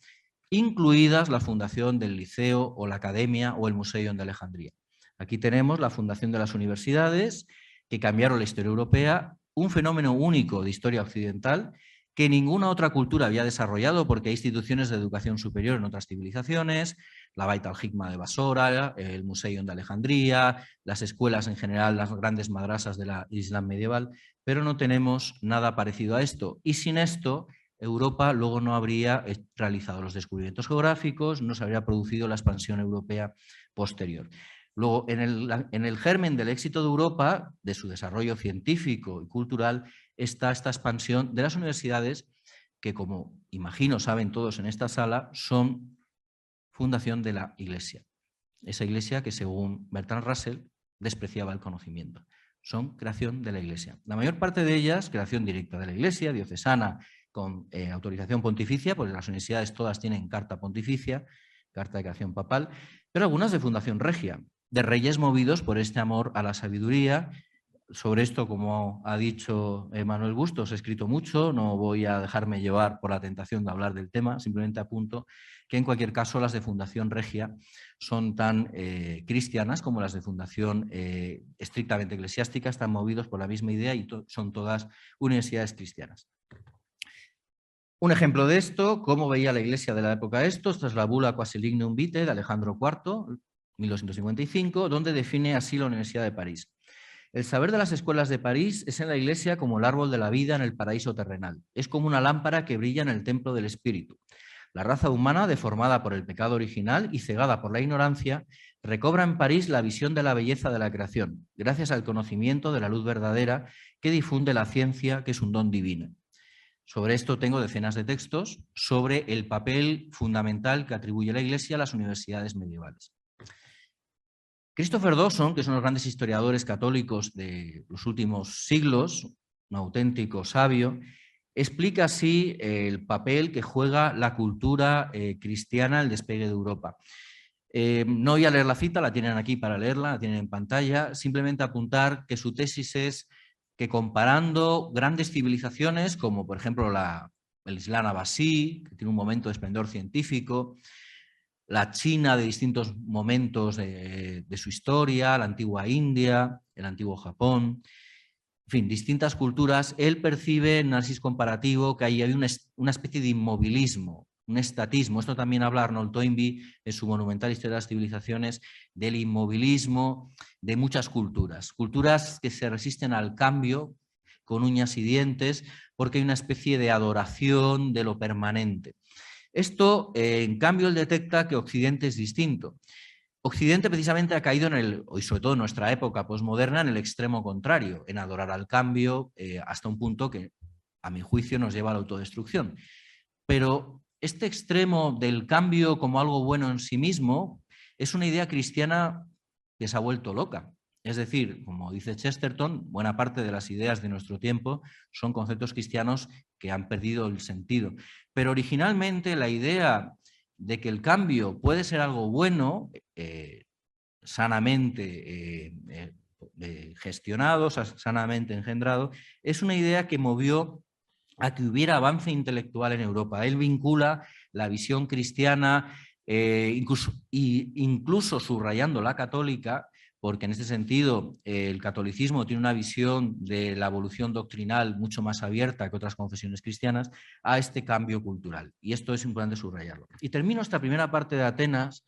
incluidas la fundación del Liceo o la Academia o el Museo de Alejandría. Aquí tenemos la fundación de las universidades que cambiaron la historia europea, un fenómeno único de historia occidental que ninguna otra cultura había desarrollado porque hay instituciones de educación superior en otras civilizaciones, la Beit al-Hikma de Basora, el Museo de Alejandría, las escuelas en general, las grandes madrasas del Islam medieval, pero no tenemos nada parecido a esto. Y sin esto, Europa luego no habría realizado los descubrimientos geográficos, no se habría producido la expansión europea posterior. Luego, en el germen del éxito de Europa, de su desarrollo científico y cultural, está esta expansión de las universidades que, como imagino saben todos en esta sala, son fundación de la Iglesia. Esa Iglesia que, según Bertrand Russell, despreciaba el conocimiento. Son creación de la Iglesia. La mayor parte de ellas, creación directa de la Iglesia, diocesana, con autorización pontificia, porque las universidades todas tienen carta pontificia, carta de creación papal, pero algunas de fundación regia, de reyes movidos por este amor a la sabiduría. Sobre esto, como ha dicho Manuel Bustos, he escrito mucho, no voy a dejarme llevar por la tentación de hablar del tema, simplemente apunto que en cualquier caso las de fundación regia son tan cristianas como las de fundación estrictamente eclesiástica, están movidos por la misma idea y son todas universidades cristianas. Un ejemplo de esto, cómo veía la Iglesia de la época esto, esta es la bula Quasi Lignum Vitae de Alejandro IV, 1255, donde define así la Universidad de París. El saber de las escuelas de París es en la Iglesia como el árbol de la vida en el paraíso terrenal. Es como una lámpara que brilla en el templo del espíritu. La raza humana, deformada por el pecado original y cegada por la ignorancia, recobra en París la visión de la belleza de la creación, gracias al conocimiento de la luz verdadera que difunde la ciencia, que es un don divino. Sobre esto tengo decenas de textos sobre el papel fundamental que atribuye la Iglesia a las universidades medievales. Christopher Dawson, que es uno de los grandes historiadores católicos de los últimos siglos, un auténtico sabio, explica así el papel que juega la cultura cristiana en el despegue de Europa. No voy a leer la cita, la tienen aquí para leerla, la tienen en pantalla, simplemente apuntar que su tesis es que comparando grandes civilizaciones, como por ejemplo el Islam abasí, que tiene un momento de esplendor científico, la China de distintos momentos de su historia, la antigua India, el antiguo Japón, en fin, distintas culturas, él percibe en análisis comparativo que ahí hay una especie de inmovilismo, un estatismo. Esto también habla Arnold Toynbee en su monumental Historia de las Civilizaciones, del inmovilismo de muchas culturas, culturas que se resisten al cambio con uñas y dientes porque hay una especie de adoración de lo permanente. Esto, en cambio, él detecta que Occidente es distinto. Occidente precisamente ha caído y sobre todo en nuestra época posmoderna, en el extremo contrario, en adorar al cambio hasta un punto que, a mi juicio, nos lleva a la autodestrucción. Pero este extremo del cambio como algo bueno en sí mismo es una idea cristiana que se ha vuelto loca. Es decir, como dice Chesterton, buena parte de las ideas de nuestro tiempo son conceptos cristianos que han perdido el sentido. Pero originalmente la idea de que el cambio puede ser algo bueno, sanamente gestionado, sanamente engendrado, es una idea que movió a que hubiera avance intelectual en Europa. Él vincula la visión cristiana, incluso subrayando la católica, porque en este sentido el catolicismo tiene una visión de la evolución doctrinal mucho más abierta que otras confesiones cristianas, a este cambio cultural. Y esto es importante subrayarlo. Y termino esta primera parte de Atenas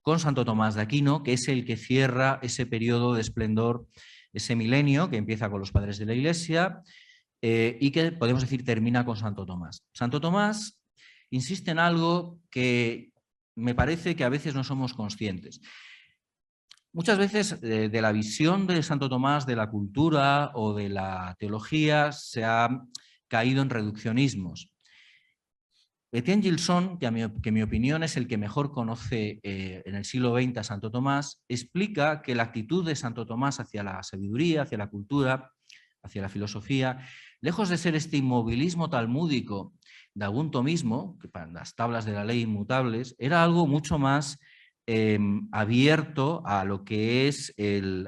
con Santo Tomás de Aquino, que es el que cierra ese periodo de esplendor, ese milenio que empieza con los padres de la Iglesia y que podemos decir termina con Santo Tomás. Santo Tomás insiste en algo que me parece que a veces no somos conscientes. Muchas veces de la visión de Santo Tomás de la cultura o de la teología se ha caído en reduccionismos. Etienne Gilson, que en mi opinión es el que mejor conoce en el siglo XX a Santo Tomás, explica que la actitud de Santo Tomás hacia la sabiduría, hacia la cultura, hacia la filosofía, lejos de ser este inmovilismo talmúdico de algún tomismo, que para las tablas de la ley inmutables, era algo mucho más abierto a lo que es el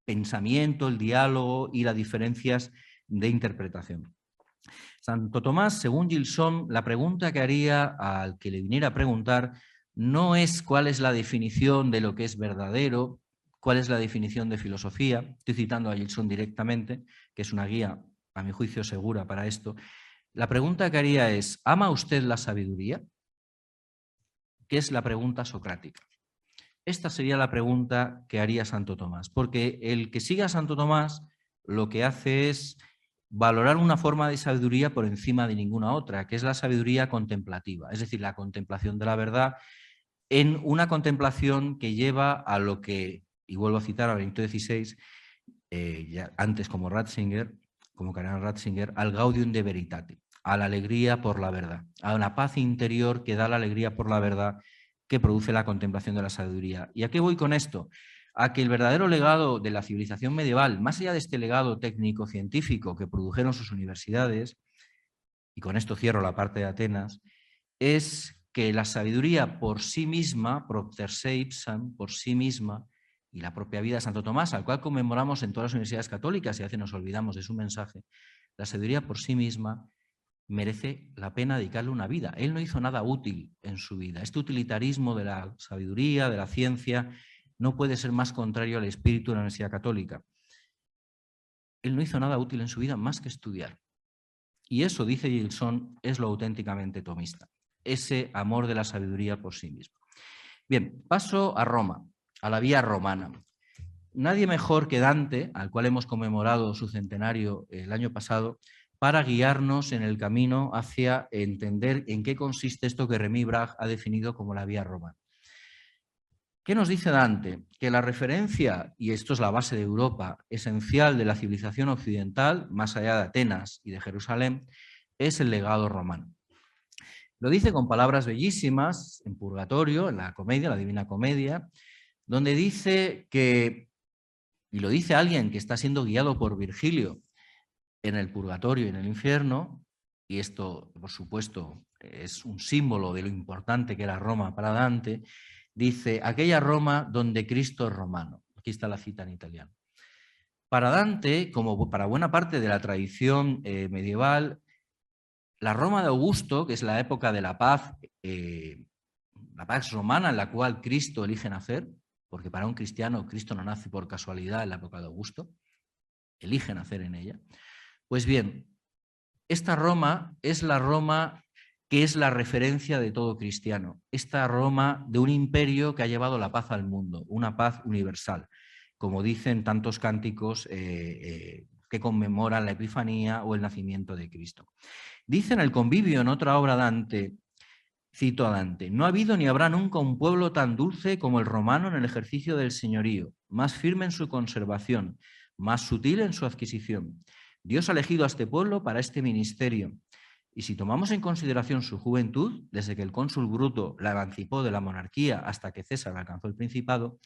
pensamiento, el diálogo y las diferencias de interpretación. Santo Tomás, según Gilson, la pregunta que haría al que le viniera a preguntar no es cuál es la definición de lo que es verdadero, cuál es la definición de filosofía. Estoy citando a Gilson directamente, que es una guía, a mi juicio, segura para esto. La pregunta que haría es, ¿ama usted la sabiduría? Que es la pregunta socrática. Esta sería la pregunta que haría Santo Tomás, porque el que siga a Santo Tomás lo que hace es valorar una forma de sabiduría por encima de ninguna otra, que es la sabiduría contemplativa, es decir, la contemplación de la verdad en una contemplación que lleva a lo que, y vuelvo a citar a Benito XVI, ya antes como Ratzinger, como Karen Ratzinger, al gaudium de veritate, a la alegría por la verdad, a una paz interior que da la alegría por la verdad que produce la contemplación de la sabiduría. ¿Y a qué voy con esto? A que el verdadero legado de la civilización medieval, más allá de este legado técnico-científico que produjeron sus universidades, y con esto cierro la parte de Atenas, es que la sabiduría por sí misma, propter se ipsam, por sí misma, y la propia vida de Santo Tomás, al cual conmemoramos en todas las universidades católicas y a veces nos olvidamos de su mensaje, la sabiduría por sí misma merece la pena dedicarle una vida. Él no hizo nada útil en su vida. Este utilitarismo de la sabiduría, de la ciencia, no puede ser más contrario al espíritu de la Universidad Católica. Él no hizo nada útil en su vida más que estudiar. Y eso, dice Gilson, es lo auténticamente tomista, ese amor de la sabiduría por sí mismo. Bien, paso a Roma, a la vía romana. Nadie mejor que Dante, al cual hemos conmemorado su centenario el año pasado, para guiarnos en el camino hacia entender en qué consiste esto que Remy Bragg ha definido como la vía romana. ¿Qué nos dice Dante? Que la referencia, y esto es la base de Europa, esencial de la civilización occidental, más allá de Atenas y de Jerusalén, es el legado romano. Lo dice con palabras bellísimas en Purgatorio, en la comedia, la Divina Comedia, donde dice que, y lo dice alguien que está siendo guiado por Virgilio en el Purgatorio y en el infierno, y esto, por supuesto, es un símbolo de lo importante que era Roma para Dante, dice, aquella Roma donde Cristo es romano. Aquí está la cita en italiano. Para Dante, como para buena parte de la tradición medieval, la Roma de Augusto, que es la época de la paz romana en la cual Cristo elige nacer, porque para un cristiano Cristo no nace por casualidad en la época de Augusto, elige nacer en ella. Pues bien, esta Roma es la Roma que es la referencia de todo cristiano. Esta Roma de un imperio que ha llevado la paz al mundo, una paz universal, como dicen tantos cánticos que conmemoran la Epifanía o el nacimiento de Cristo. Dice en el Convivio, en otra obra Dante, cito a Dante, no ha habido ni habrá nunca un pueblo tan dulce como el romano en el ejercicio del señorío, más firme en su conservación, más sutil en su adquisición. Dios ha elegido a este pueblo para este ministerio. Y si tomamos en consideración su juventud, desde que el cónsul Bruto la emancipó de la monarquía hasta que César alcanzó el principado,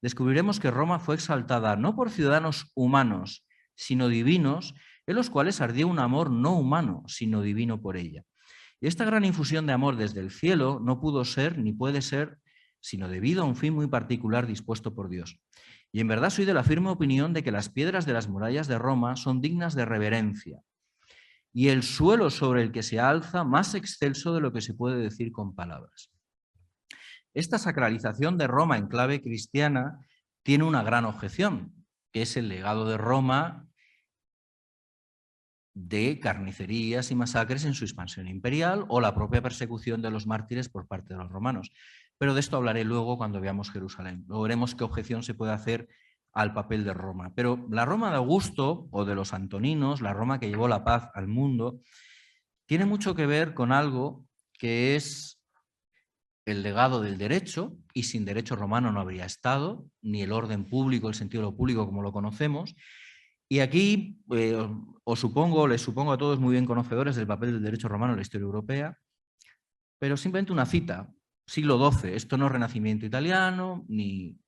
descubriremos que Roma fue exaltada no por ciudadanos humanos, sino divinos, en los cuales ardía un amor no humano, sino divino por ella. Y esta gran infusión de amor desde el cielo no pudo ser ni puede ser sino debido a un fin muy particular dispuesto por Dios. Y en verdad soy de la firme opinión de que las piedras de las murallas de Roma son dignas de reverencia y el suelo sobre el que se alza más excelso de lo que se puede decir con palabras. Esta sacralización de Roma en clave cristiana tiene una gran objeción, que es el legado de Roma de carnicerías y masacres en su expansión imperial o la propia persecución de los mártires por parte de los romanos. Pero de esto hablaré luego cuando veamos Jerusalén. Luego veremos qué objeción se puede hacer al papel de Roma. Pero la Roma de Augusto o de los antoninos, la Roma que llevó la paz al mundo, tiene mucho que ver con algo que es el legado del derecho, y sin derecho romano no habría Estado, ni el orden público, el sentido de lo público como lo conocemos. Y aquí les supongo a todos muy bien conocedores del papel del derecho romano en la historia europea, pero simplemente una cita, siglo XII, esto no es Renacimiento italiano, ni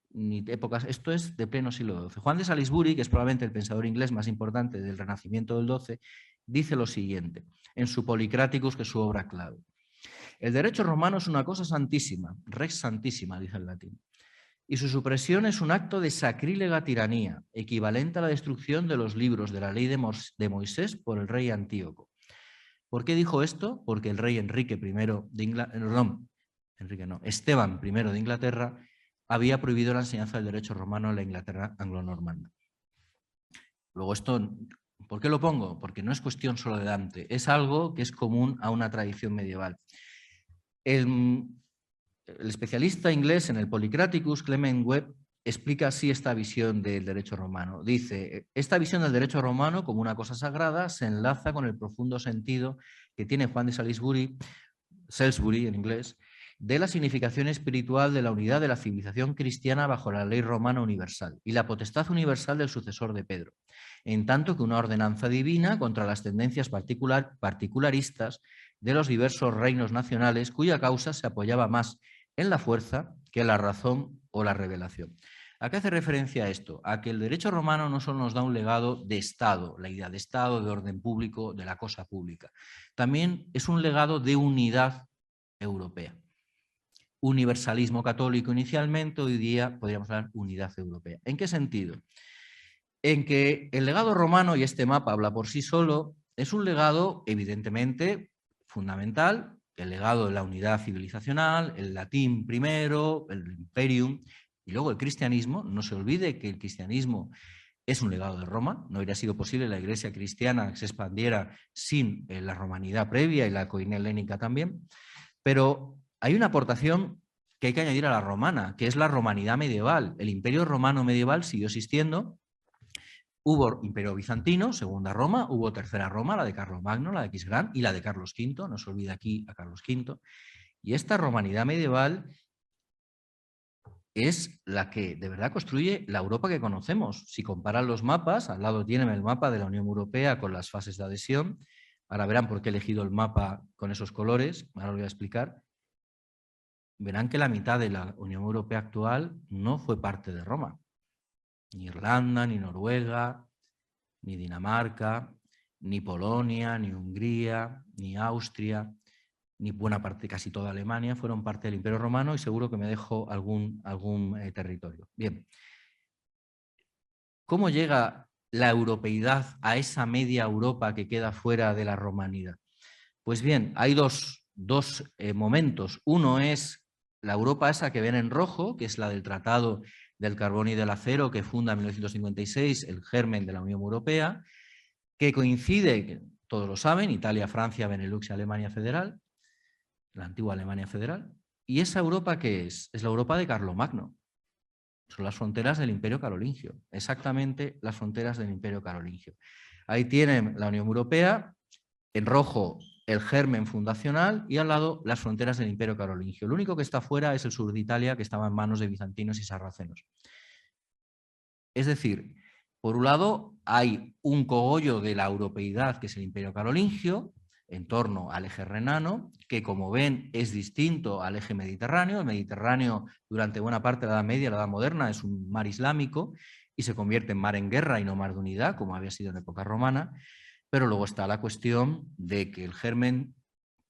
épocas, esto es de pleno siglo XII. Juan de Salisbury, que es probablemente el pensador inglés más importante del Renacimiento del XII, dice lo siguiente, en su Policraticus, que es su obra clave. El derecho romano es una cosa santísima, rex santísima, dice el latín, y su supresión es un acto de sacrílega tiranía, equivalente a la destrucción de los libros de la ley de Moisés por el rey Antíoco. ¿Por qué dijo esto? Porque el rey Esteban I de Inglaterra había prohibido la enseñanza del derecho romano en la Inglaterra anglo-normanda. Luego esto, ¿por qué lo pongo? Porque no es cuestión solo de Dante, es algo que es común a una tradición medieval. El especialista inglés en el Policraticus, Clement Webb, explica así esta visión del derecho romano. Dice, esta visión del derecho romano como una cosa sagrada se enlaza con el profundo sentido que tiene Juan de Salisbury, en inglés, de la significación espiritual de la unidad de la civilización cristiana bajo la ley romana universal y la potestad universal del sucesor de Pedro, en tanto que una ordenanza divina contra las tendencias particularistas de los diversos reinos nacionales cuya causa se apoyaba más en la fuerza que en la razón o la revelación. ¿A qué hace referencia esto? A que el derecho romano no solo nos da un legado de Estado, la idea de Estado, de orden público, de la cosa pública. También es un legado de unidad europea. Universalismo católico inicialmente, hoy día podríamos hablar unidad europea. ¿En qué sentido? En que el legado romano, y este mapa habla por sí solo, es un legado evidentemente fundamental, el legado de la unidad civilizacional, el latín primero, el imperium, y luego el cristianismo. No se olvide que el cristianismo es un legado de Roma, no hubiera sido posible la iglesia cristiana que se expandiera sin la romanidad previa y la coinea helénica también, pero hay una aportación que hay que añadir a la romana, que es la romanidad medieval. El imperio romano medieval siguió existiendo. Hubo imperio bizantino, segunda Roma, hubo tercera Roma, la de Carlomagno, la de Quisgrán, y la de Carlos V, no se olvida aquí a Carlos V. Y esta romanidad medieval es la que de verdad construye la Europa que conocemos. Si comparan los mapas, al lado tienen el mapa de la Unión Europea con las fases de adhesión. Ahora verán por qué he elegido el mapa con esos colores, ahora lo voy a explicar. Verán que la mitad de la Unión Europea actual no fue parte de Roma. Ni Irlanda, ni Noruega, ni Dinamarca, ni Polonia, ni Hungría, ni Austria, ni buena parte, casi toda Alemania, fueron parte del Imperio Romano, y seguro que me dejo algún territorio. Bien. ¿Cómo llega la europeidad a esa media Europa que queda fuera de la romanidad? Pues bien, hay dos momentos. Uno es la Europa esa que ven en rojo, que es la del Tratado del Carbón y del Acero, que funda en 1956 el germen de la Unión Europea, que coincide, que todos lo saben, Italia, Francia, Benelux y Alemania Federal, la antigua Alemania Federal. ¿Y esa Europa qué es? Es la Europa de Carlomagno. Son las fronteras del Imperio Carolingio, exactamente las fronteras del Imperio Carolingio. Ahí tienen la Unión Europea, en rojo el germen fundacional y al lado las fronteras del Imperio Carolingio. Lo único que está fuera es el sur de Italia, que estaba en manos de bizantinos y sarracenos. Es decir, por un lado hay un cogollo de la europeidad, que es el Imperio Carolingio, en torno al eje renano, que como ven es distinto al eje mediterráneo. El Mediterráneo durante buena parte de la Edad Media, la Edad Moderna, es un mar islámico y se convierte en mar en guerra y no mar de unidad, como había sido en época romana. Pero luego está la cuestión de que el germen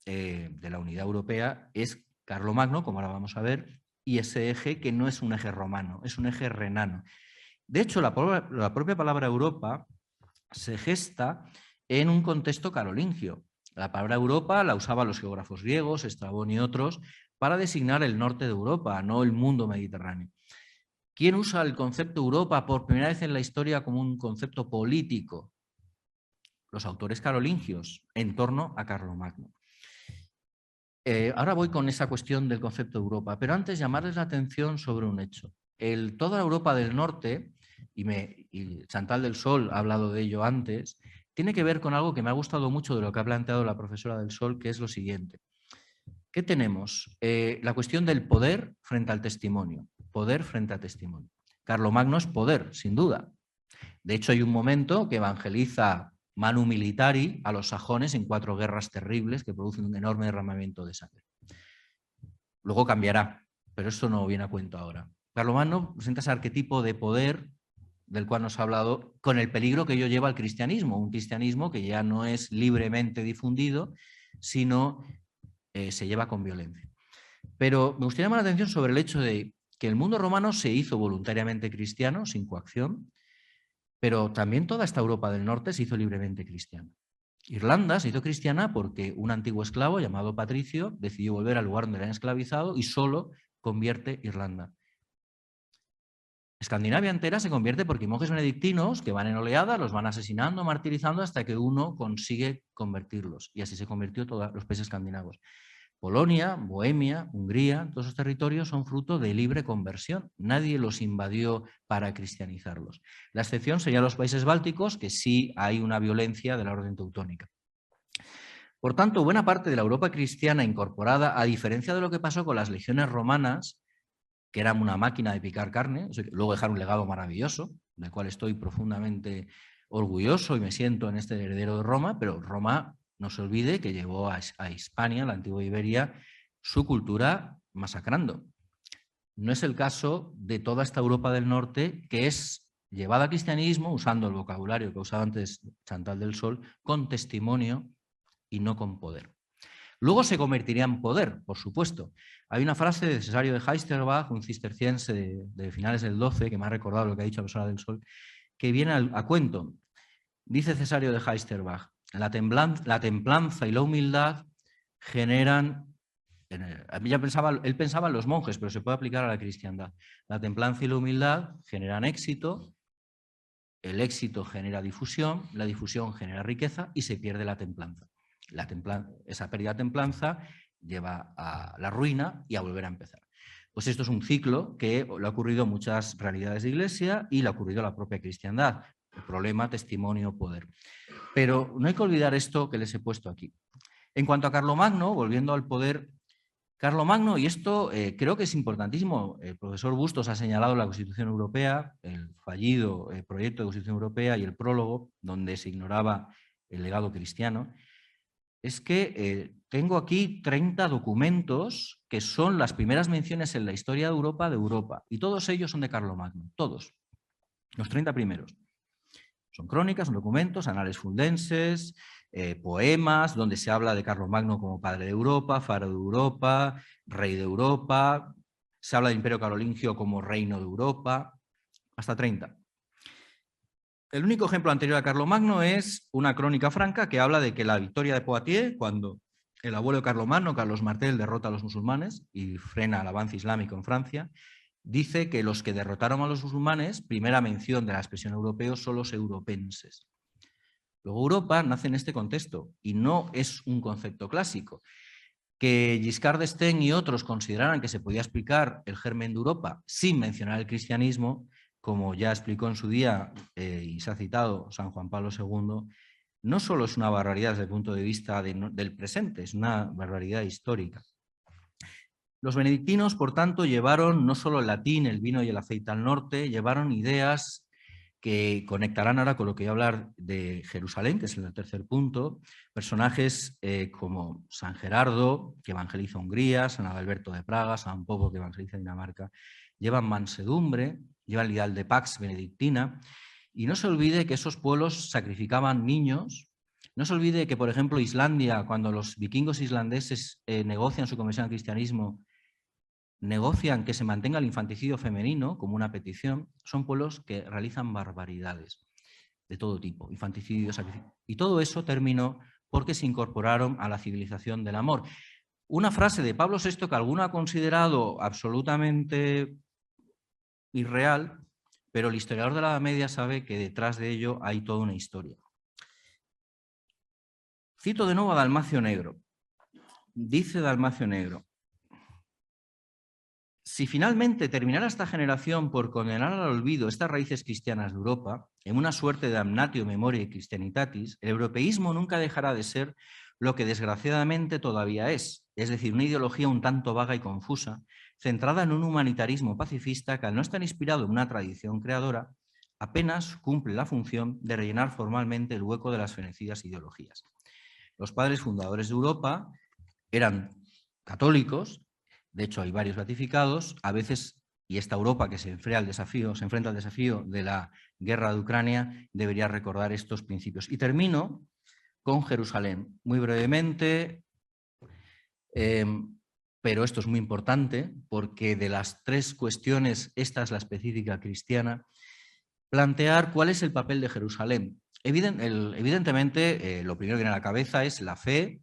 de la unidad europea es Carlomagno, como ahora vamos a ver, y ese eje que no es un eje romano, es un eje renano. De hecho, la propia palabra Europa se gesta en un contexto carolingio. La palabra Europa la usaban los geógrafos griegos, Estrabón y otros, para designar el norte de Europa, no el mundo mediterráneo. ¿Quién usa el concepto Europa por primera vez en la historia como un concepto político? Los autores carolingios, en torno a Carlomagno. Ahora voy con esa cuestión del concepto Europa, pero antes llamarles la atención sobre un hecho. Toda la Europa del norte, y Chantal del Sol ha hablado de ello antes, tiene que ver con algo que me ha gustado mucho de lo que ha planteado la profesora del Sol, que es lo siguiente. ¿Qué tenemos? La cuestión del poder frente al testimonio. Poder frente al testimonio. Carlomagno es poder, sin duda. De hecho, hay un momento que evangeliza Manu Militari a los sajones en 4 guerras terribles que producen un enorme derramamiento de sangre. Luego cambiará, pero esto no viene a cuento ahora. Carlomagno presenta ese arquetipo de poder del cual nos ha hablado, con el peligro que ello lleva al cristianismo, un cristianismo que ya no es libremente difundido, sino se lleva con violencia. Pero me gustaría llamar la atención sobre el hecho de que el mundo romano se hizo voluntariamente cristiano, sin coacción, pero también toda esta Europa del Norte se hizo libremente cristiana. Irlanda se hizo cristiana porque un antiguo esclavo llamado Patricio decidió volver al lugar donde era esclavizado y solo convierte Irlanda. Escandinavia entera se convierte porque monjes benedictinos que van en oleada los van asesinando, martirizando hasta que uno consigue convertirlos. Y así se convirtió todos los países escandinavos. Polonia, Bohemia, Hungría, todos esos territorios son fruto de libre conversión. Nadie los invadió para cristianizarlos. La excepción serían los países bálticos, que sí hay una violencia de la orden teutónica. Por tanto, buena parte de la Europa cristiana incorporada, a diferencia de lo que pasó con las legiones romanas, que eran una máquina de picar carne, luego dejar un legado maravilloso, del cual estoy profundamente orgulloso y me siento en este heredero de Roma, pero Roma, no se olvide que llevó a Hispania, la antigua Iberia, su cultura masacrando. No es el caso de toda esta Europa del Norte, que es llevada al cristianismo, usando el vocabulario que usaba antes Chantal del Sol, con testimonio y no con poder. Luego se convertiría en poder, por supuesto. Hay una frase de Cesario de Heisterbach, un cisterciense de finales del 12, que me ha recordado lo que ha dicho la profesora del Sol, que viene a cuento. Dice Cesario de Heisterbach, la templanza y la humildad generan... Él pensaba en los monjes, pero se puede aplicar a la cristiandad. La templanza y la humildad generan éxito, el éxito genera difusión, la difusión genera riqueza y se pierde la templanza. Esa pérdida de templanza lleva a la ruina y a volver a empezar. Pues esto es un ciclo que le ha ocurrido a muchas realidades de iglesia y le ha ocurrido a la propia cristiandad. El problema, testimonio, poder. Pero no hay que olvidar esto que les he puesto aquí. En cuanto a Carlomagno, volviendo al poder, Carlomagno, y esto creo que es importantísimo, el profesor Bustos ha señalado la Constitución Europea, el fallido proyecto de Constitución Europea y el prólogo, donde se ignoraba el legado cristiano, es que tengo aquí 30 documentos que son las primeras menciones en la historia de Europa, y todos ellos son de Carlomagno, todos, los 30 primeros. Son crónicas, son documentos, anales fuldenses, poemas, donde se habla de Carlomagno como padre de Europa, faro de Europa, rey de Europa, se habla del Imperio Carolingio como reino de Europa, hasta 30. El único ejemplo anterior a Carlomagno es una crónica franca que habla de que la victoria de Poitiers, cuando el abuelo de Carlomagno, Carlos Martel, derrota a los musulmanes y frena el avance islámico en Francia, dice que los que derrotaron a los musulmanes, primera mención de la expresión europeo, son los europenses. Luego Europa nace en este contexto y no es un concepto clásico. Que Giscard d'Estaing y otros consideraran que se podía explicar el germen de Europa sin mencionar el cristianismo, como ya explicó en su día y se ha citado San Juan Pablo II, no solo es una barbaridad desde el punto de vista del presente, es una barbaridad histórica. Los benedictinos, por tanto, llevaron no solo el latín, el vino y el aceite al norte, llevaron ideas que conectarán ahora con lo que voy a hablar de Jerusalén, que es el tercer punto, personajes como San Gerardo, que evangeliza Hungría, San Adalberto de Praga, San Popo, que evangeliza Dinamarca, llevan mansedumbre, llevan el ideal de Pax benedictina, y no se olvide que esos pueblos sacrificaban niños. No se olvide que, por ejemplo, Islandia, cuando los vikingos islandeses negocian su conversión al cristianismo, negocian que se mantenga el infanticidio femenino como una petición, son pueblos que realizan barbaridades de todo tipo, infanticidio, sacrificio. Y todo eso terminó porque se incorporaron a la civilización del amor. Una frase de Pablo VI que alguno ha considerado absolutamente irreal, pero el historiador de la Edad Media sabe que detrás de ello hay toda una historia. Cito de nuevo a Dalmacio Negro. Dice Dalmacio Negro: si finalmente terminara esta generación por condenar al olvido estas raíces cristianas de Europa, en una suerte de damnatio memoriae Christianitatis, el europeísmo nunca dejará de ser lo que desgraciadamente todavía es decir, una ideología un tanto vaga y confusa, centrada en un humanitarismo pacifista que, al no estar inspirado en una tradición creadora, apenas cumple la función de rellenar formalmente el hueco de las fenecidas ideologías. Los padres fundadores de Europa eran católicos, de hecho hay varios beatificados, a veces, y esta Europa que se enfrenta al desafío de la guerra de Ucrania, debería recordar estos principios. Y termino con Jerusalén. Muy brevemente, pero esto es muy importante porque de las tres cuestiones, esta es la específica cristiana, plantear cuál es el papel de Jerusalén. Evidentemente, lo primero que viene a la cabeza es la fe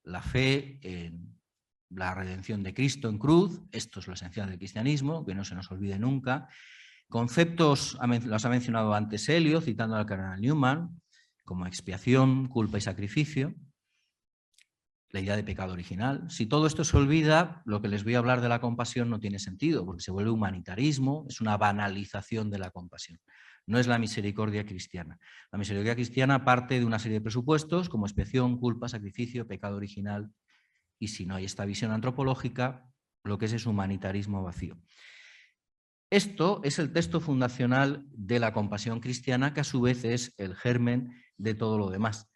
en la redención de Cristo en cruz, esto es lo esencial del cristianismo, que no se nos olvide nunca. Conceptos, los ha mencionado antes Helio, citando al cardenal Newman, como expiación, culpa y sacrificio. La idea de pecado original. Si todo esto se olvida, lo que les voy a hablar de la compasión no tiene sentido, porque se vuelve humanitarismo, es una banalización de la compasión. No es la misericordia cristiana. La misericordia cristiana parte de una serie de presupuestos como expiación, culpa, sacrificio, pecado original, y si no hay esta visión antropológica, lo que es humanitarismo vacío. Esto es el texto fundacional de la compasión cristiana, que a su vez es el germen de todo lo demás.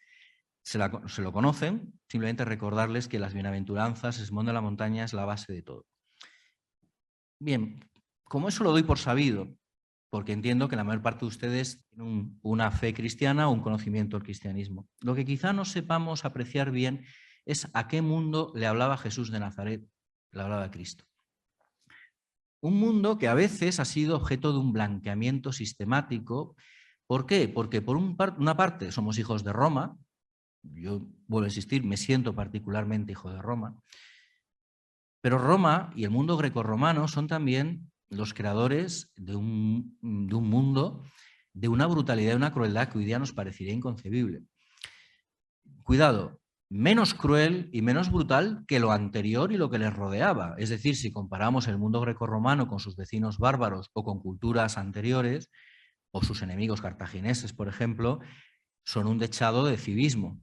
Se lo conocen, simplemente recordarles que las bienaventuranzas, el sermón de la montaña, es la base de todo. Bien, como eso lo doy por sabido, porque entiendo que la mayor parte de ustedes tienen una fe cristiana o un conocimiento del cristianismo. Lo que quizá no sepamos apreciar bien es a qué mundo le hablaba Jesús de Nazaret, le hablaba Cristo. Un mundo que a veces ha sido objeto de un blanqueamiento sistemático. ¿Por qué? Porque por una parte somos hijos de Roma. Yo vuelvo a insistir, me siento particularmente hijo de Roma, pero Roma y el mundo grecorromano son también los creadores de un mundo, de una brutalidad y una crueldad que hoy día nos parecería inconcebible. Cuidado, menos cruel y menos brutal que lo anterior y lo que les rodeaba. Es decir, si comparamos el mundo grecorromano con sus vecinos bárbaros o con culturas anteriores, o sus enemigos cartagineses, por ejemplo, son un dechado de civismo.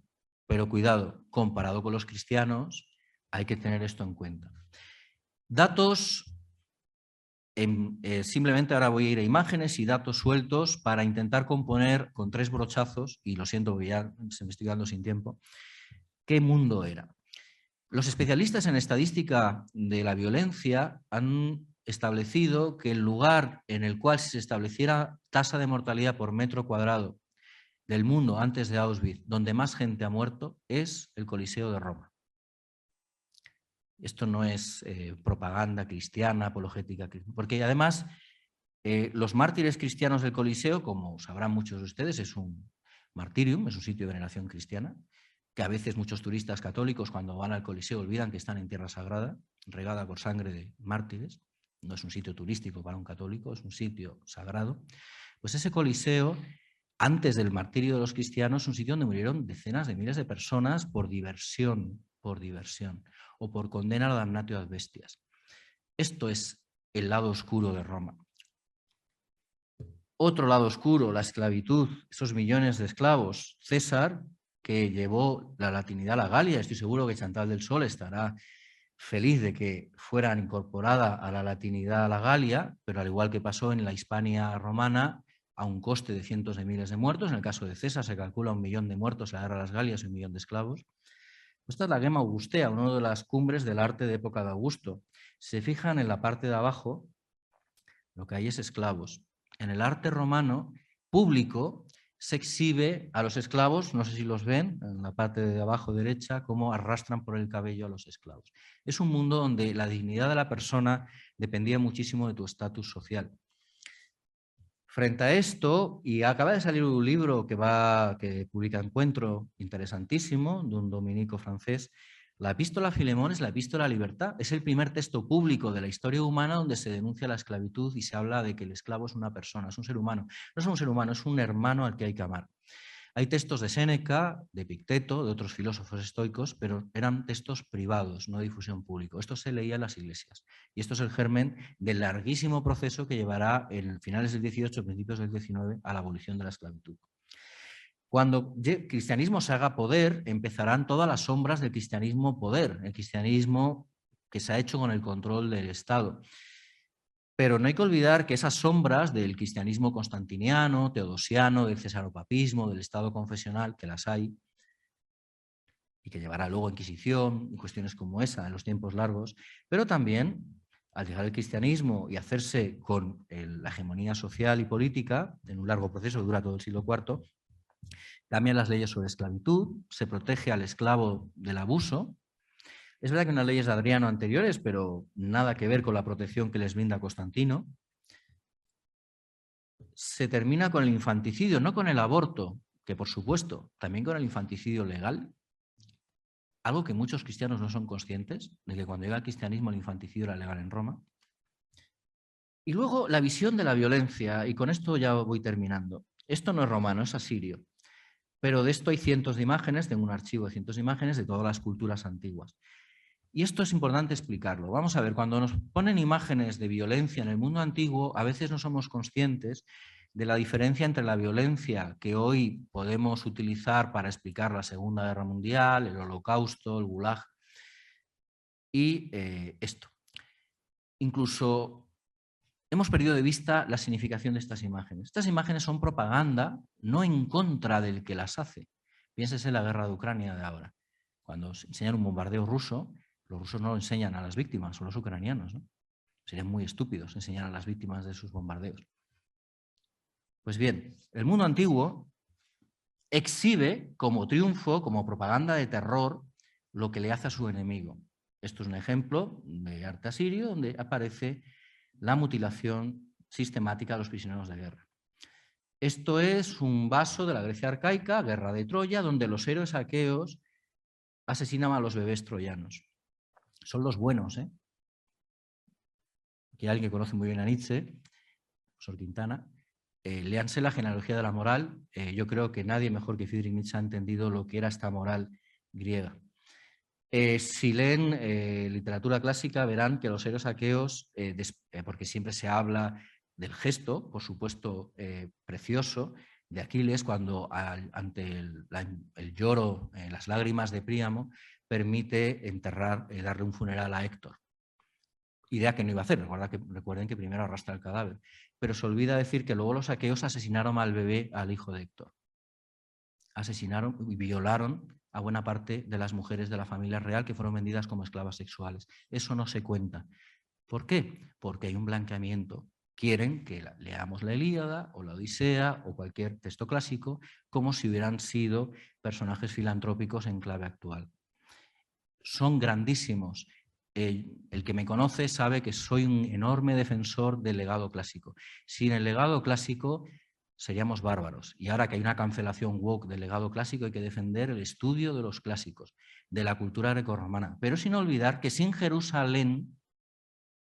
Pero cuidado, comparado con los cristianos, hay que tener esto en cuenta. Datos, simplemente ahora voy a ir a imágenes y datos sueltos para intentar componer con 3 brochazos, y lo siento, porque ya se me estoy quedando sin tiempo, qué mundo era. Los especialistas en estadística de la violencia han establecido que el lugar en el cual se estableciera tasa de mortalidad por metro cuadrado del mundo antes de Auschwitz, donde más gente ha muerto, es el Coliseo de Roma. Esto no es propaganda cristiana, apologética, porque además los mártires cristianos del Coliseo, como sabrán muchos de ustedes, es un martirium, es un sitio de veneración cristiana, que a veces muchos turistas católicos cuando van al Coliseo olvidan que están en tierra sagrada, regada por sangre de mártires. No es un sitio turístico para un católico, es un sitio sagrado. Pues ese Coliseo, antes del martirio de los cristianos, es un sitio donde murieron decenas de miles de personas por diversión, o por condena a la damnatio ad bestias. Esto es el lado oscuro de Roma. Otro lado oscuro, la esclavitud, esos millones de esclavos. César, que llevó la latinidad a la Galia, estoy seguro que Chantal del Sol estará feliz de que fueran incorporada a la latinidad a la Galia, pero al igual que pasó en la Hispania romana, a un coste de cientos de miles de muertos. En el caso de César se calcula 1 millón de muertos en la guerra de las Galias y 1 millón de esclavos. Esta es la Gema Augustea, una de las cumbres del arte de época de Augusto. Si se fijan en la parte de abajo, lo que hay es esclavos. En el arte romano público se exhibe a los esclavos, no sé si los ven, en la parte de abajo derecha, cómo arrastran por el cabello a los esclavos. Es un mundo donde la dignidad de la persona dependía muchísimo de tu estatus social. Frente a esto, y acaba de salir un libro que publica Encuentro, interesantísimo, de un dominico francés, la Epístola a Filemón es la Epístola a la Libertad. Es el primer texto público de la historia humana donde se denuncia la esclavitud y se habla de que el esclavo es una persona, es un ser humano. No es un ser humano, es un hermano al que hay que amar. Hay textos de Séneca, de Epicteto, de otros filósofos estoicos, pero eran textos privados, no de difusión pública. Esto se leía en las iglesias. Y esto es el germen del larguísimo proceso que llevará en finales del XVIII, principios del XIX, a la abolición de la esclavitud. Cuando el cristianismo se haga poder, empezarán todas las sombras del cristianismo poder, el cristianismo que se ha hecho con el control del Estado. Pero no hay que olvidar que esas sombras del cristianismo constantiniano, teodosiano, del cesaropapismo, del Estado confesional, que las hay, y que llevará luego Inquisición y cuestiones como esa en los tiempos largos, pero también al llegar el cristianismo y hacerse con la hegemonía social y política, en un largo proceso que dura todo el siglo IV, cambian las leyes sobre esclavitud, se protege al esclavo del abuso. Es verdad que unas leyes de Adriano anteriores, pero nada que ver con la protección que les brinda Constantino. Se termina con el infanticidio, no con el aborto, que por supuesto, también con el infanticidio legal, algo que muchos cristianos no son conscientes, de que cuando llega el cristianismo el infanticidio era legal en Roma. Y luego la visión de la violencia, y con esto ya voy terminando. Esto no es romano, es asirio. Pero de esto hay cientos de imágenes, tengo un archivo de cientos de imágenes de todas las culturas antiguas. Y esto es importante explicarlo. Vamos a ver, cuando nos ponen imágenes de violencia en el mundo antiguo, a veces no somos conscientes de la diferencia entre la violencia que hoy podemos utilizar para explicar la Segunda Guerra Mundial, el Holocausto, el Gulag, y esto. Incluso hemos perdido de vista la significación de estas imágenes. Estas imágenes son propaganda, no en contra del que las hace. Piénsese en la guerra de Ucrania de ahora. Cuando se enseñan un bombardeo ruso, los rusos no lo enseñan a las víctimas, son los ucranianos, ¿no? Serían muy estúpidos enseñar a las víctimas de sus bombardeos. Pues bien, el mundo antiguo exhibe como triunfo, como propaganda de terror, lo que le hace a su enemigo. Esto es un ejemplo de arte asirio donde aparece la mutilación sistemática de los prisioneros de guerra. Esto es un vaso de la Grecia arcaica, Guerra de Troya, donde los héroes aqueos asesinaban a los bebés troyanos. Son los buenos, ¿eh? Aquí hay alguien que conoce muy bien a Nietzsche, Sor Quintana. Léanse La genealogía de la moral. Yo creo que nadie mejor que Friedrich Nietzsche ha entendido lo que era esta moral griega. Si leen literatura clásica verán que los héroes aqueos, porque siempre se habla del gesto, por supuesto precioso, de Aquiles cuando ante el lloro, las lágrimas de Príamo, permite enterrar, darle un funeral a Héctor. Idea que no iba a hacer, recuerden que primero arrastra el cadáver, pero se olvida decir que luego los aqueos asesinaron al bebé, al hijo de Héctor. Asesinaron y violaron a buena parte de las mujeres de la familia real que fueron vendidas como esclavas sexuales. Eso no se cuenta. ¿Por qué? Porque hay un blanqueamiento. Quieren que leamos la Ilíada o la Odisea o cualquier texto clásico como si hubieran sido personajes filantrópicos en clave actual. Son grandísimos. El que me conoce sabe que soy un enorme defensor del legado clásico. Sin el legado clásico seríamos bárbaros. Y ahora que hay una cancelación woke del legado clásico, hay que defender el estudio de los clásicos, de la cultura grecorromana. Pero sin olvidar que sin Jerusalén,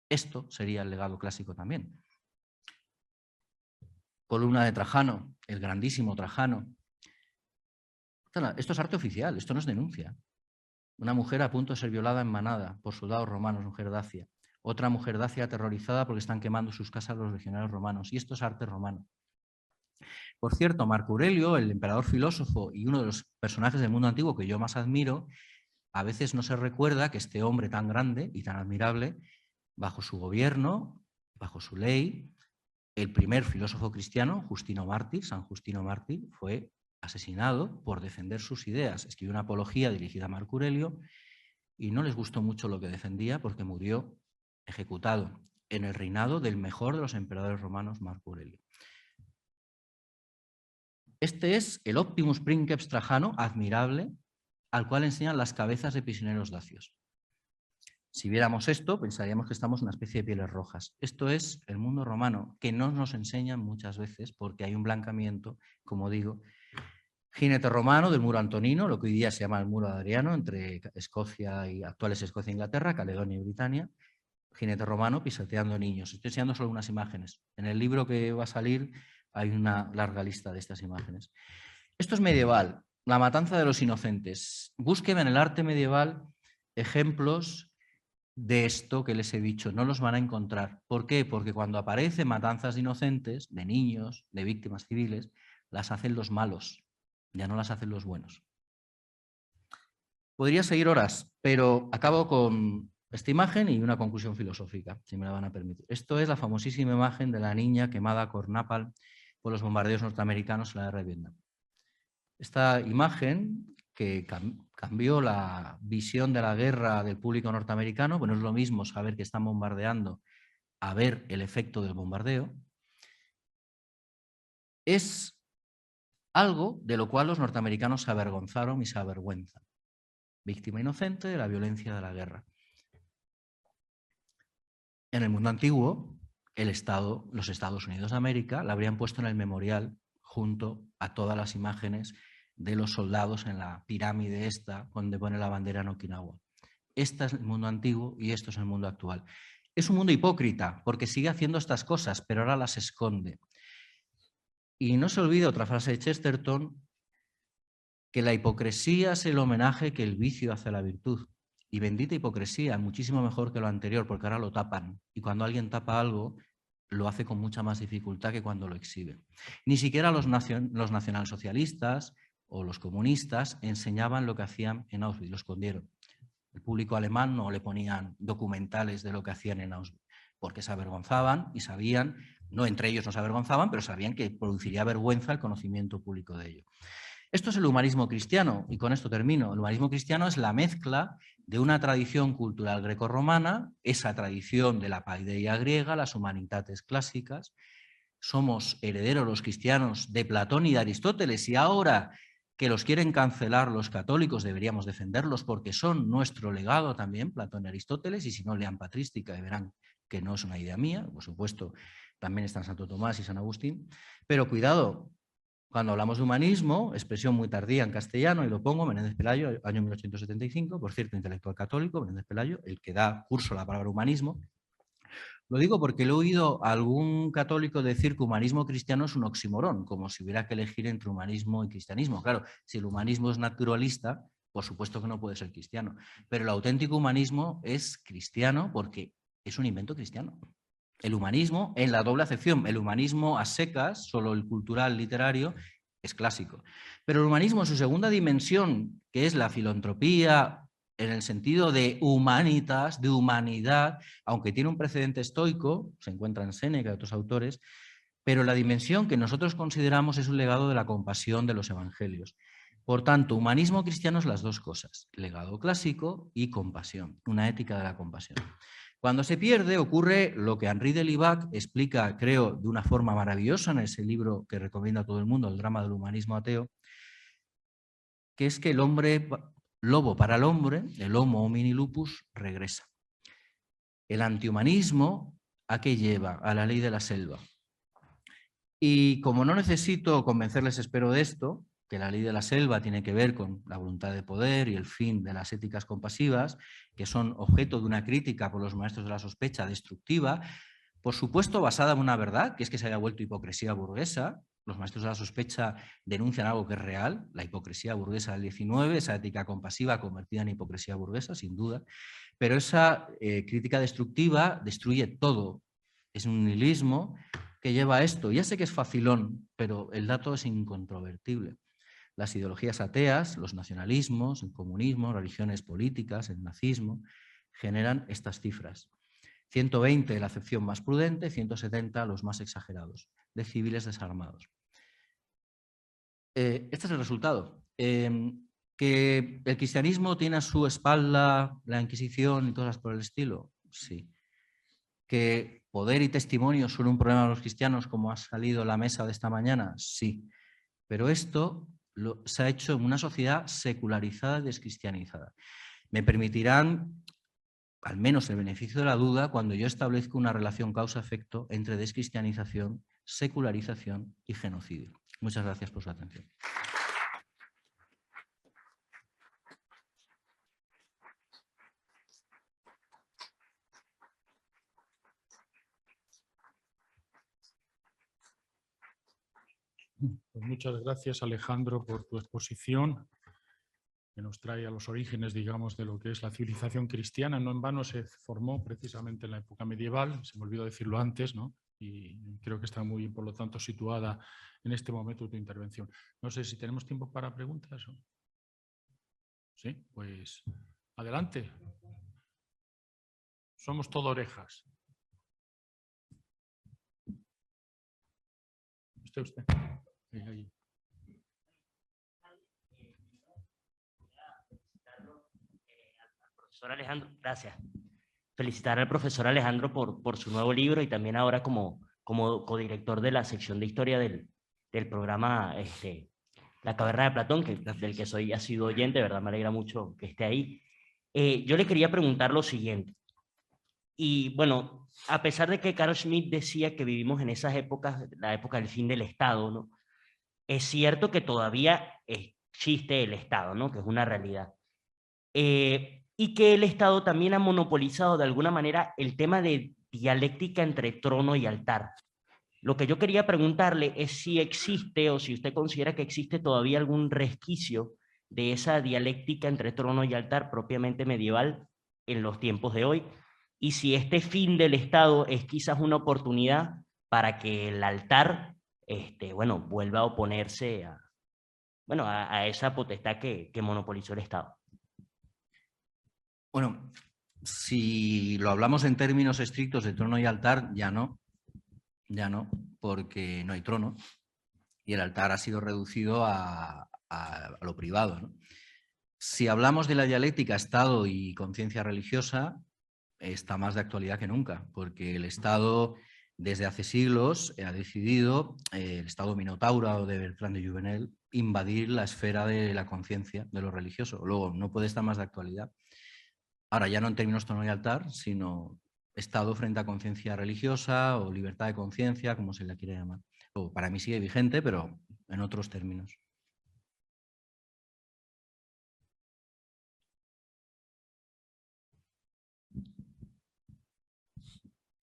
esto sería el legado clásico también. Columna de Trajano, el grandísimo Trajano. Esto es arte oficial, esto no es denuncia. Una mujer a punto de ser violada en manada por soldados romanos, mujer dacia. Otra mujer dacia aterrorizada porque están quemando sus casas los legionarios romanos. Y esto es arte romano. Por cierto, Marco Aurelio, el emperador filósofo y uno de los personajes del mundo antiguo que yo más admiro, a veces no se recuerda que este hombre tan grande y tan admirable, bajo su gobierno, bajo su ley, el primer filósofo cristiano, Justino Mártir, San Justino Mártir, fue asesinado por defender sus ideas. Escribió una apología dirigida a Marco Aurelio y no les gustó mucho lo que defendía porque murió ejecutado en el reinado del mejor de los emperadores romanos, Marco Aurelio. Este es el Optimus Princeps Trajano, admirable, al cual enseñan las cabezas de prisioneros dacios. Si viéramos esto, pensaríamos que estamos en una especie de pieles rojas. Esto es el mundo romano, que no nos enseñan muchas veces porque hay un blancamiento, como digo. Jinete romano del muro antonino, lo que hoy día se llama el muro adriano, entre Escocia y actuales Escocia e Inglaterra, Caledonia y Britania. Jinete romano pisoteando niños. Estoy enseñando solo unas imágenes. En el libro que va a salir hay una larga lista de estas imágenes. Esto es medieval, la matanza de los inocentes. Búsquenme en el arte medieval ejemplos de esto que les he dicho, no los van a encontrar. ¿Por qué? Porque cuando aparecen matanzas de inocentes, de niños, de víctimas civiles, las hacen los malos. ya no las hacen los buenos. Podría seguir horas, pero acabo con esta imagen y una conclusión filosófica, si me la van a permitir. Esto es la famosísima imagen de la niña quemada con napalm por los bombardeos norteamericanos en la guerra de Vietnam. Esta imagen, que cambió la visión de la guerra del público norteamericano, bueno, es lo mismo saber que están bombardeando a ver el efecto del bombardeo, es algo de lo cual los norteamericanos se avergonzaron y se avergüenzan. Víctima inocente de la violencia de la guerra. En el mundo antiguo, los Estados Unidos de América la habrían puesto en el memorial junto a todas las imágenes de los soldados en la pirámide esta, donde pone la bandera en Okinawa. Este es el mundo antiguo y esto es el mundo actual. Es un mundo hipócrita porque sigue haciendo estas cosas, pero ahora las esconde. Y no se olvide otra frase de Chesterton, que la hipocresía es el homenaje que el vicio hace a la virtud. Y bendita hipocresía, muchísimo mejor que lo anterior, porque ahora lo tapan. Y cuando alguien tapa algo, lo hace con mucha más dificultad que cuando lo exhibe. Ni siquiera los nacionalsocialistas o los comunistas enseñaban lo que hacían en Auschwitz, lo escondieron. El público alemán no le ponían documentales de lo que hacían en Auschwitz, porque se avergonzaban y sabían, no entre ellos no se avergonzaban, pero sabían que produciría vergüenza el conocimiento público de ello. Esto es el humanismo cristiano, y con esto termino. El humanismo cristiano es la mezcla de una tradición cultural grecorromana, esa tradición de la paideia griega, las humanitates clásicas. Somos herederos los cristianos de Platón y de Aristóteles, y ahora que los quieren cancelar los católicos deberíamos defenderlos porque son nuestro legado también, Platón y Aristóteles, y si no lean Patrística y verán que no es una idea mía, por supuesto también están Santo Tomás y San Agustín, pero cuidado. Cuando hablamos de humanismo, expresión muy tardía en castellano, y lo pongo, Menéndez Pelayo, año 1875, por cierto, intelectual católico, Menéndez Pelayo, el que da curso a la palabra humanismo. Lo digo porque le he oído a algún católico decir que humanismo cristiano es un oxímoron, como si hubiera que elegir entre humanismo y cristianismo. Claro, si el humanismo es naturalista, por supuesto que no puede ser cristiano, pero el auténtico humanismo es cristiano porque es un invento cristiano. El humanismo, en la doble acepción, el humanismo a secas, solo el cultural, literario, es clásico. Pero el humanismo en su segunda dimensión, que es la filantropía, en el sentido de humanitas, de humanidad, aunque tiene un precedente estoico, se encuentra en Séneca y otros autores, pero la dimensión que nosotros consideramos es un legado de la compasión de los evangelios. Por tanto, humanismo cristiano es las dos cosas, legado clásico y compasión, una ética de la compasión. Cuando se pierde ocurre lo que Henri de Libac explica, creo, de una forma maravillosa en ese libro que recomienda a todo el mundo, El drama del humanismo ateo, que es que el hombre lobo para el hombre, el homo homini lupus, regresa. El antihumanismo, ¿a qué lleva? A la ley de la selva. Y como no necesito convencerles, espero, de esto, que la ley de la selva tiene que ver con la voluntad de poder y el fin de las éticas compasivas, que son objeto de una crítica por los maestros de la sospecha destructiva, por supuesto basada en una verdad, que es que se haya vuelto hipocresía burguesa. Los maestros de la sospecha denuncian algo que es real, la hipocresía burguesa del 19, esa ética compasiva convertida en hipocresía burguesa, sin duda, pero esa crítica destructiva destruye todo. Es un nihilismo que lleva a esto. Ya sé que es facilón, pero el dato es incontrovertible. Las ideologías ateas, los nacionalismos, el comunismo, religiones políticas, el nazismo, generan estas cifras. 120 la acepción más prudente, 170 los más exagerados, de civiles desarmados. Este es el resultado. ¿Que el cristianismo tiene a su espalda la Inquisición y cosas por el estilo? Sí. ¿Que poder y testimonio son un problema de los cristianos, como ha salido la mesa de esta mañana? Sí. Pero esto se ha hecho en una sociedad secularizada y descristianizada. Me permitirán, al menos el beneficio de la duda, cuando yo establezco una relación causa-efecto entre descristianización, secularización y genocidio. Muchas gracias por su atención. Pues muchas gracias, Alejandro, por tu exposición, que nos trae a los orígenes, digamos, de lo que es la civilización cristiana. No en vano se formó precisamente en la época medieval, se me olvidó decirlo antes, ¿no? y creo que está muy, por lo tanto, situada en este momento tu intervención. No sé si tenemos tiempo para preguntas. Sí, pues adelante. Somos todo orejas. Usted. Ahí. Profesor Alejandro, gracias. Felicitar al profesor Alejandro por su nuevo libro y también ahora como codirector de la sección de historia del programa La Caverna de Platón, del que soy ha sido oyente, de verdad me alegra mucho que esté ahí. Yo le quería preguntar lo siguiente. Y bueno, a pesar de que Carl Schmitt decía que vivimos en esas épocas, la época del fin del Estado, ¿no? Es cierto que todavía existe el Estado, ¿no? Que es una realidad. Y que el Estado también ha monopolizado de alguna manera el tema de dialéctica entre trono y altar. Lo que yo quería preguntarle es si existe o si usted considera que existe todavía algún resquicio de esa dialéctica entre trono y altar propiamente medieval en los tiempos de hoy, y si este fin del Estado es quizás una oportunidad para que el altar bueno, vuelva a oponerse a esa potestad que monopolizó el Estado. Bueno, si lo hablamos en términos estrictos de trono y altar, ya no, porque no hay trono y el altar ha sido reducido a lo privado, ¿no? Si hablamos de la dialéctica Estado y conciencia religiosa, está más de actualidad que nunca, porque el Estado desde hace siglos ha decidido, el Estado minotauro de Bertrand de Juvenel, invadir la esfera de la conciencia de lo religioso. Luego, no puede estar más de actualidad. Ahora ya no en términos trono y altar, sino Estado frente a conciencia religiosa o libertad de conciencia, como se le quiere llamar. O para mí sigue vigente, pero en otros términos.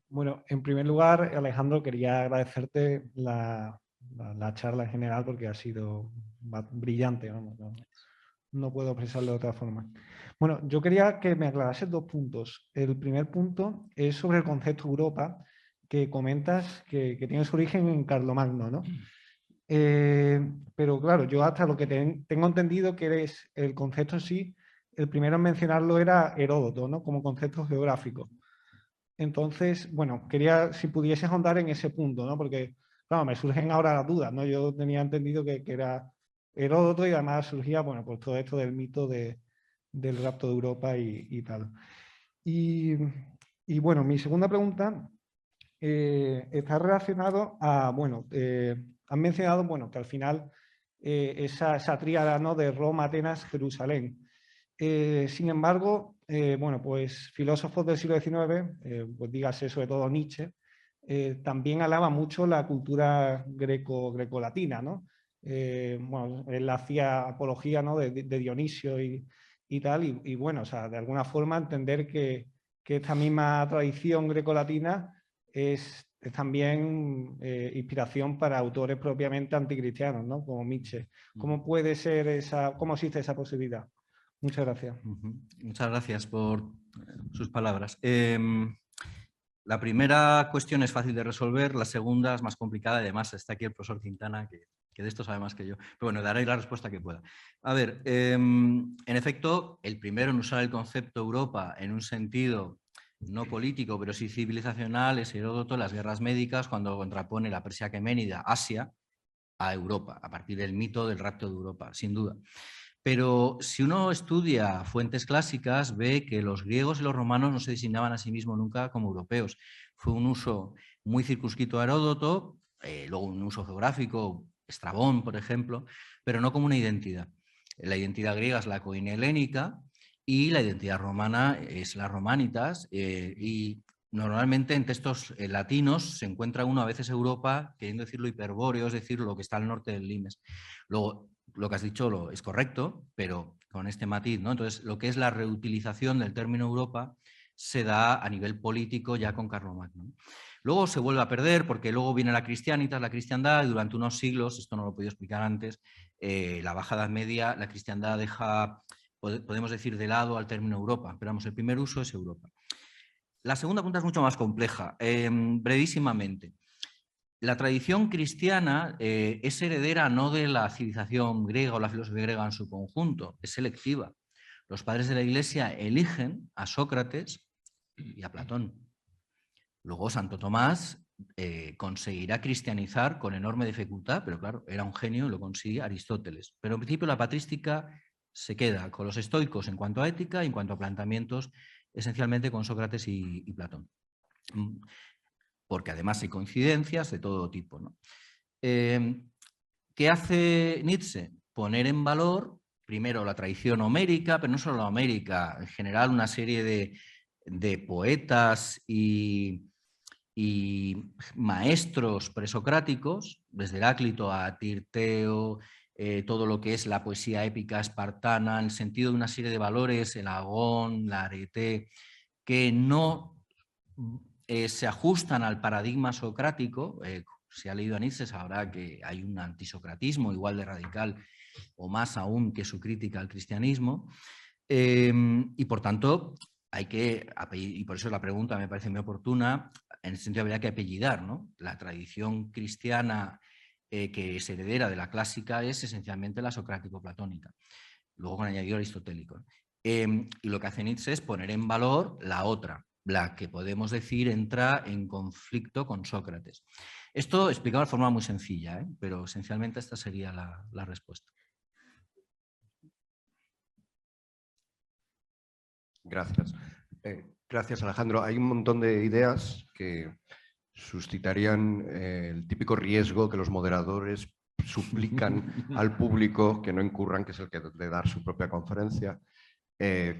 Bueno, en primer lugar, Alejandro, quería agradecerte la charla en general porque ha sido brillante, vamos, no puedo expresarlo de otra forma. Bueno, yo quería que me aclarases dos puntos. El primer punto es sobre el concepto Europa, que comentas que tiene su origen en Carlomagno, ¿no? Pero claro, yo hasta lo que tengo entendido que eres el concepto en sí, el primero en mencionarlo era Heródoto, ¿no? Como concepto geográfico. Entonces, bueno, quería si pudieses ahondar en ese punto, ¿no? Porque, claro, me surgen ahora las dudas, ¿no? Yo tenía entendido que era Heródoto y además surgía, bueno, pues todo esto del mito del rapto de Europa y tal. Y bueno, mi segunda pregunta está relacionado a, bueno, han mencionado, bueno, que al final esa tríada, ¿no? De Roma, Atenas, Jerusalén. Sin embargo, bueno, pues filósofos del siglo XIX, pues dígase sobre todo Nietzsche, también alaba mucho la cultura greco-latina, ¿no? Bueno, él hacía apología, ¿no? de Dionisio y tal, y bueno, o sea, de alguna forma entender que esta misma tradición greco-latina es también inspiración para autores propiamente anticristianos, ¿no? Como Nietzsche. ¿Cómo puede ser cómo existe esa posibilidad? Muchas gracias. Muchas gracias por sus palabras. La primera cuestión es fácil de resolver, la segunda es más complicada, además está aquí el profesor Quintana, que de esto sabe más que yo. Pero bueno, daré la respuesta que pueda. A ver, en efecto, el primero en usar el concepto Europa en un sentido no político, pero sí civilizacional, es Heródoto en las guerras médicas, cuando contrapone la Persia aqueménida, Asia, a Europa, a partir del mito del rapto de Europa, sin duda. Pero si uno estudia fuentes clásicas, ve que los griegos y los romanos no se designaban a sí mismos nunca como europeos. Fue un uso muy circunscrito a Heródoto, luego un uso geográfico, Estrabón, por ejemplo, pero no como una identidad. La identidad griega es la coine helénica y la identidad romana es la romanitas, y normalmente en textos latinos se encuentra uno a veces Europa, queriendo decirlo hiperbóreo, es decir, lo que está al norte del limes. Luego, lo que has dicho es correcto, pero con este matiz, ¿no? Entonces, lo que es la reutilización del término Europa se da a nivel político ya con Carlomagno. Luego se vuelve a perder porque luego viene la cristiandad, y durante unos siglos, esto no lo he podido explicar antes, la Baja Edad Media, la cristiandad deja, podemos decir, de lado al término Europa, pero vamos, el primer uso es Europa. La segunda pregunta es mucho más compleja, brevísimamente. la tradición cristiana es heredera no de la civilización griega o la filosofía griega en su conjunto, es selectiva. Los padres de la Iglesia eligen a Sócrates y a Platón. Luego Santo Tomás conseguirá cristianizar con enorme dificultad, pero claro, era un genio y lo consigue Aristóteles. Pero en principio la patrística se queda con los estoicos en cuanto a ética y en cuanto a planteamientos, esencialmente con Sócrates y Platón. Porque además hay coincidencias de todo tipo, ¿no? ¿Qué hace Nietzsche? Poner en valor, primero, la tradición homérica, pero no solo la homérica, en general una serie de poetas y maestros presocráticos, desde Heráclito a Tirteo, todo lo que es la poesía épica espartana, en el sentido de una serie de valores, el Agón, la Arete, que no se ajustan al paradigma socrático. Si ha leído a Nietzsche sabrá que hay un antisocratismo igual de radical o más aún que su crítica al cristianismo. Y por tanto, hay que, y por eso la pregunta me parece muy oportuna, en el sentido habría que apellidar, ¿no? La tradición cristiana que es heredera de la clásica es esencialmente la socrático-platónica, luego con añadido aristotélico. Y lo que hace Nietzsche es poner en valor la otra, la que podemos decir entra en conflicto con Sócrates. Esto explicado de forma muy sencilla, pero esencialmente esta sería la respuesta. Gracias. Gracias, Alejandro. Hay un montón de ideas que suscitarían el típico riesgo que los moderadores suplican al público que no incurran, que es el que de dar su propia conferencia.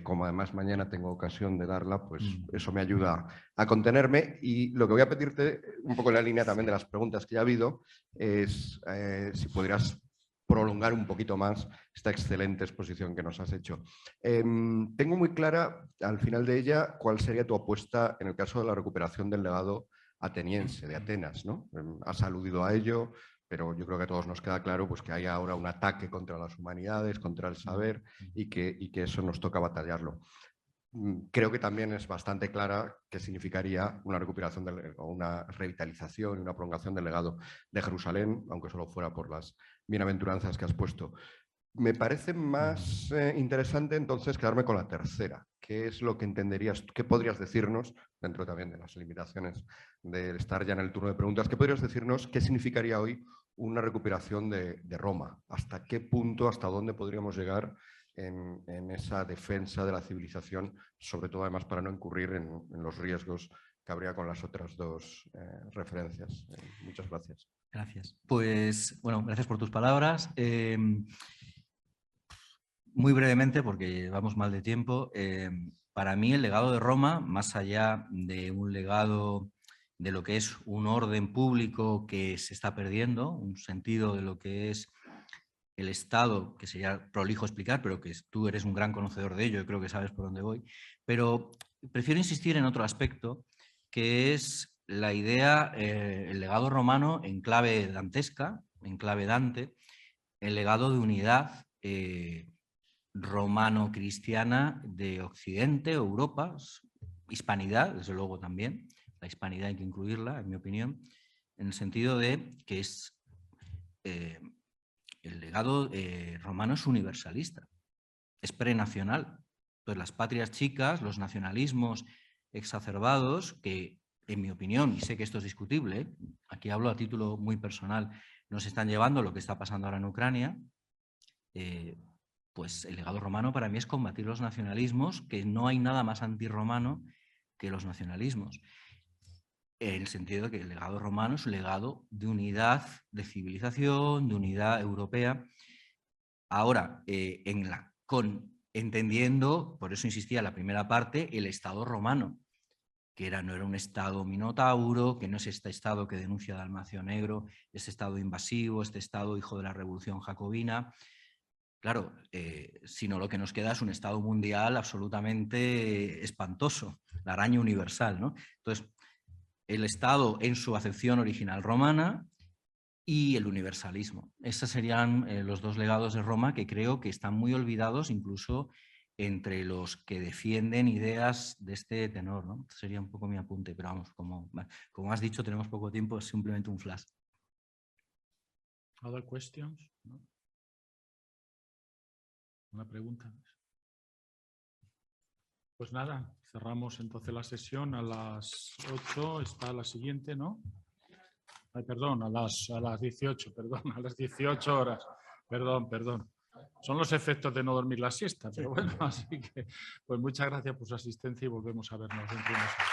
Como además mañana tengo ocasión de darla, pues eso me ayuda a contenerme. Y lo que voy a pedirte, un poco en la línea también de las preguntas que ya ha habido, es si podrías prolongar un poquito más esta excelente exposición que nos has hecho. Tengo muy clara, al final de ella, cuál sería tu apuesta en el caso de la recuperación del legado ateniense, de Atenas, ¿no? Has aludido a ello, pero yo creo que a todos nos queda claro pues, que hay ahora un ataque contra las humanidades, contra el saber, y que eso nos toca batallarlo. Creo que también es bastante clara qué significaría una recuperación o una revitalización y una prolongación del legado de Jerusalén, aunque solo fuera por las bienaventuranzas que has puesto. Me parece más interesante entonces quedarme con la tercera. ¿Qué es lo que entenderías? ¿Qué podrías decirnos, dentro también de las limitaciones de estar ya en el turno de preguntas, qué podrías decirnos qué significaría hoy una recuperación de Roma? ¿Hasta qué punto, hasta dónde podríamos llegar en esa defensa de la civilización, sobre todo además para no incurrir en los riesgos que habría con las otras dos referencias? Muchas gracias. Gracias. Pues, bueno, gracias por tus palabras. Muy brevemente, porque vamos mal de tiempo, para mí el legado de Roma, más allá de un legado de lo que es un orden público que se está perdiendo, un sentido de lo que es el Estado, que sería prolijo explicar, pero que tú eres un gran conocedor de ello, yo creo que sabes por dónde voy, pero prefiero insistir en otro aspecto, que es la idea, el legado romano en clave dantesca, en clave Dante, el legado de unidad romano-cristiana de Occidente, Europa, hispanidad, desde luego también, la hispanidad hay que incluirla, en mi opinión, en el sentido de que es el legado romano es universalista, es prenacional. Entonces las patrias chicas, los nacionalismos exacerbados, que en mi opinión, y sé que esto es discutible, aquí hablo a título muy personal, nos están llevando a lo que está pasando ahora en Ucrania, pues el legado romano para mí es combatir los nacionalismos, que no hay nada más antirromano que los nacionalismos. En el sentido de que el legado romano es un legado de unidad de civilización, de unidad europea. Ahora, entendiendo, por eso insistía en la primera parte, el Estado romano, que no era un Estado minotauro, que no es este Estado que denuncia Dalmacio Negro, este Estado invasivo, este Estado hijo de la Revolución Jacobina. Claro, sino lo que nos queda es un Estado mundial absolutamente espantoso, la araña universal, ¿no? Entonces, el Estado en su acepción original romana y el universalismo. Esos serían los dos legados de Roma que creo que están muy olvidados incluso entre los que defienden ideas de este tenor, ¿no? Este sería un poco mi apunte, pero vamos, como has dicho, tenemos poco tiempo, es simplemente un flash. Other questions? ¿No? ¿Una pregunta? Pues nada, cerramos entonces la sesión a las 8, está la siguiente, ¿no? Ay, perdón, a las 18, perdón, a las 18 horas. Perdón. Son los efectos de no dormir la siesta, pero bueno, así que pues muchas gracias por su asistencia y volvemos a vernos dentro de unos días.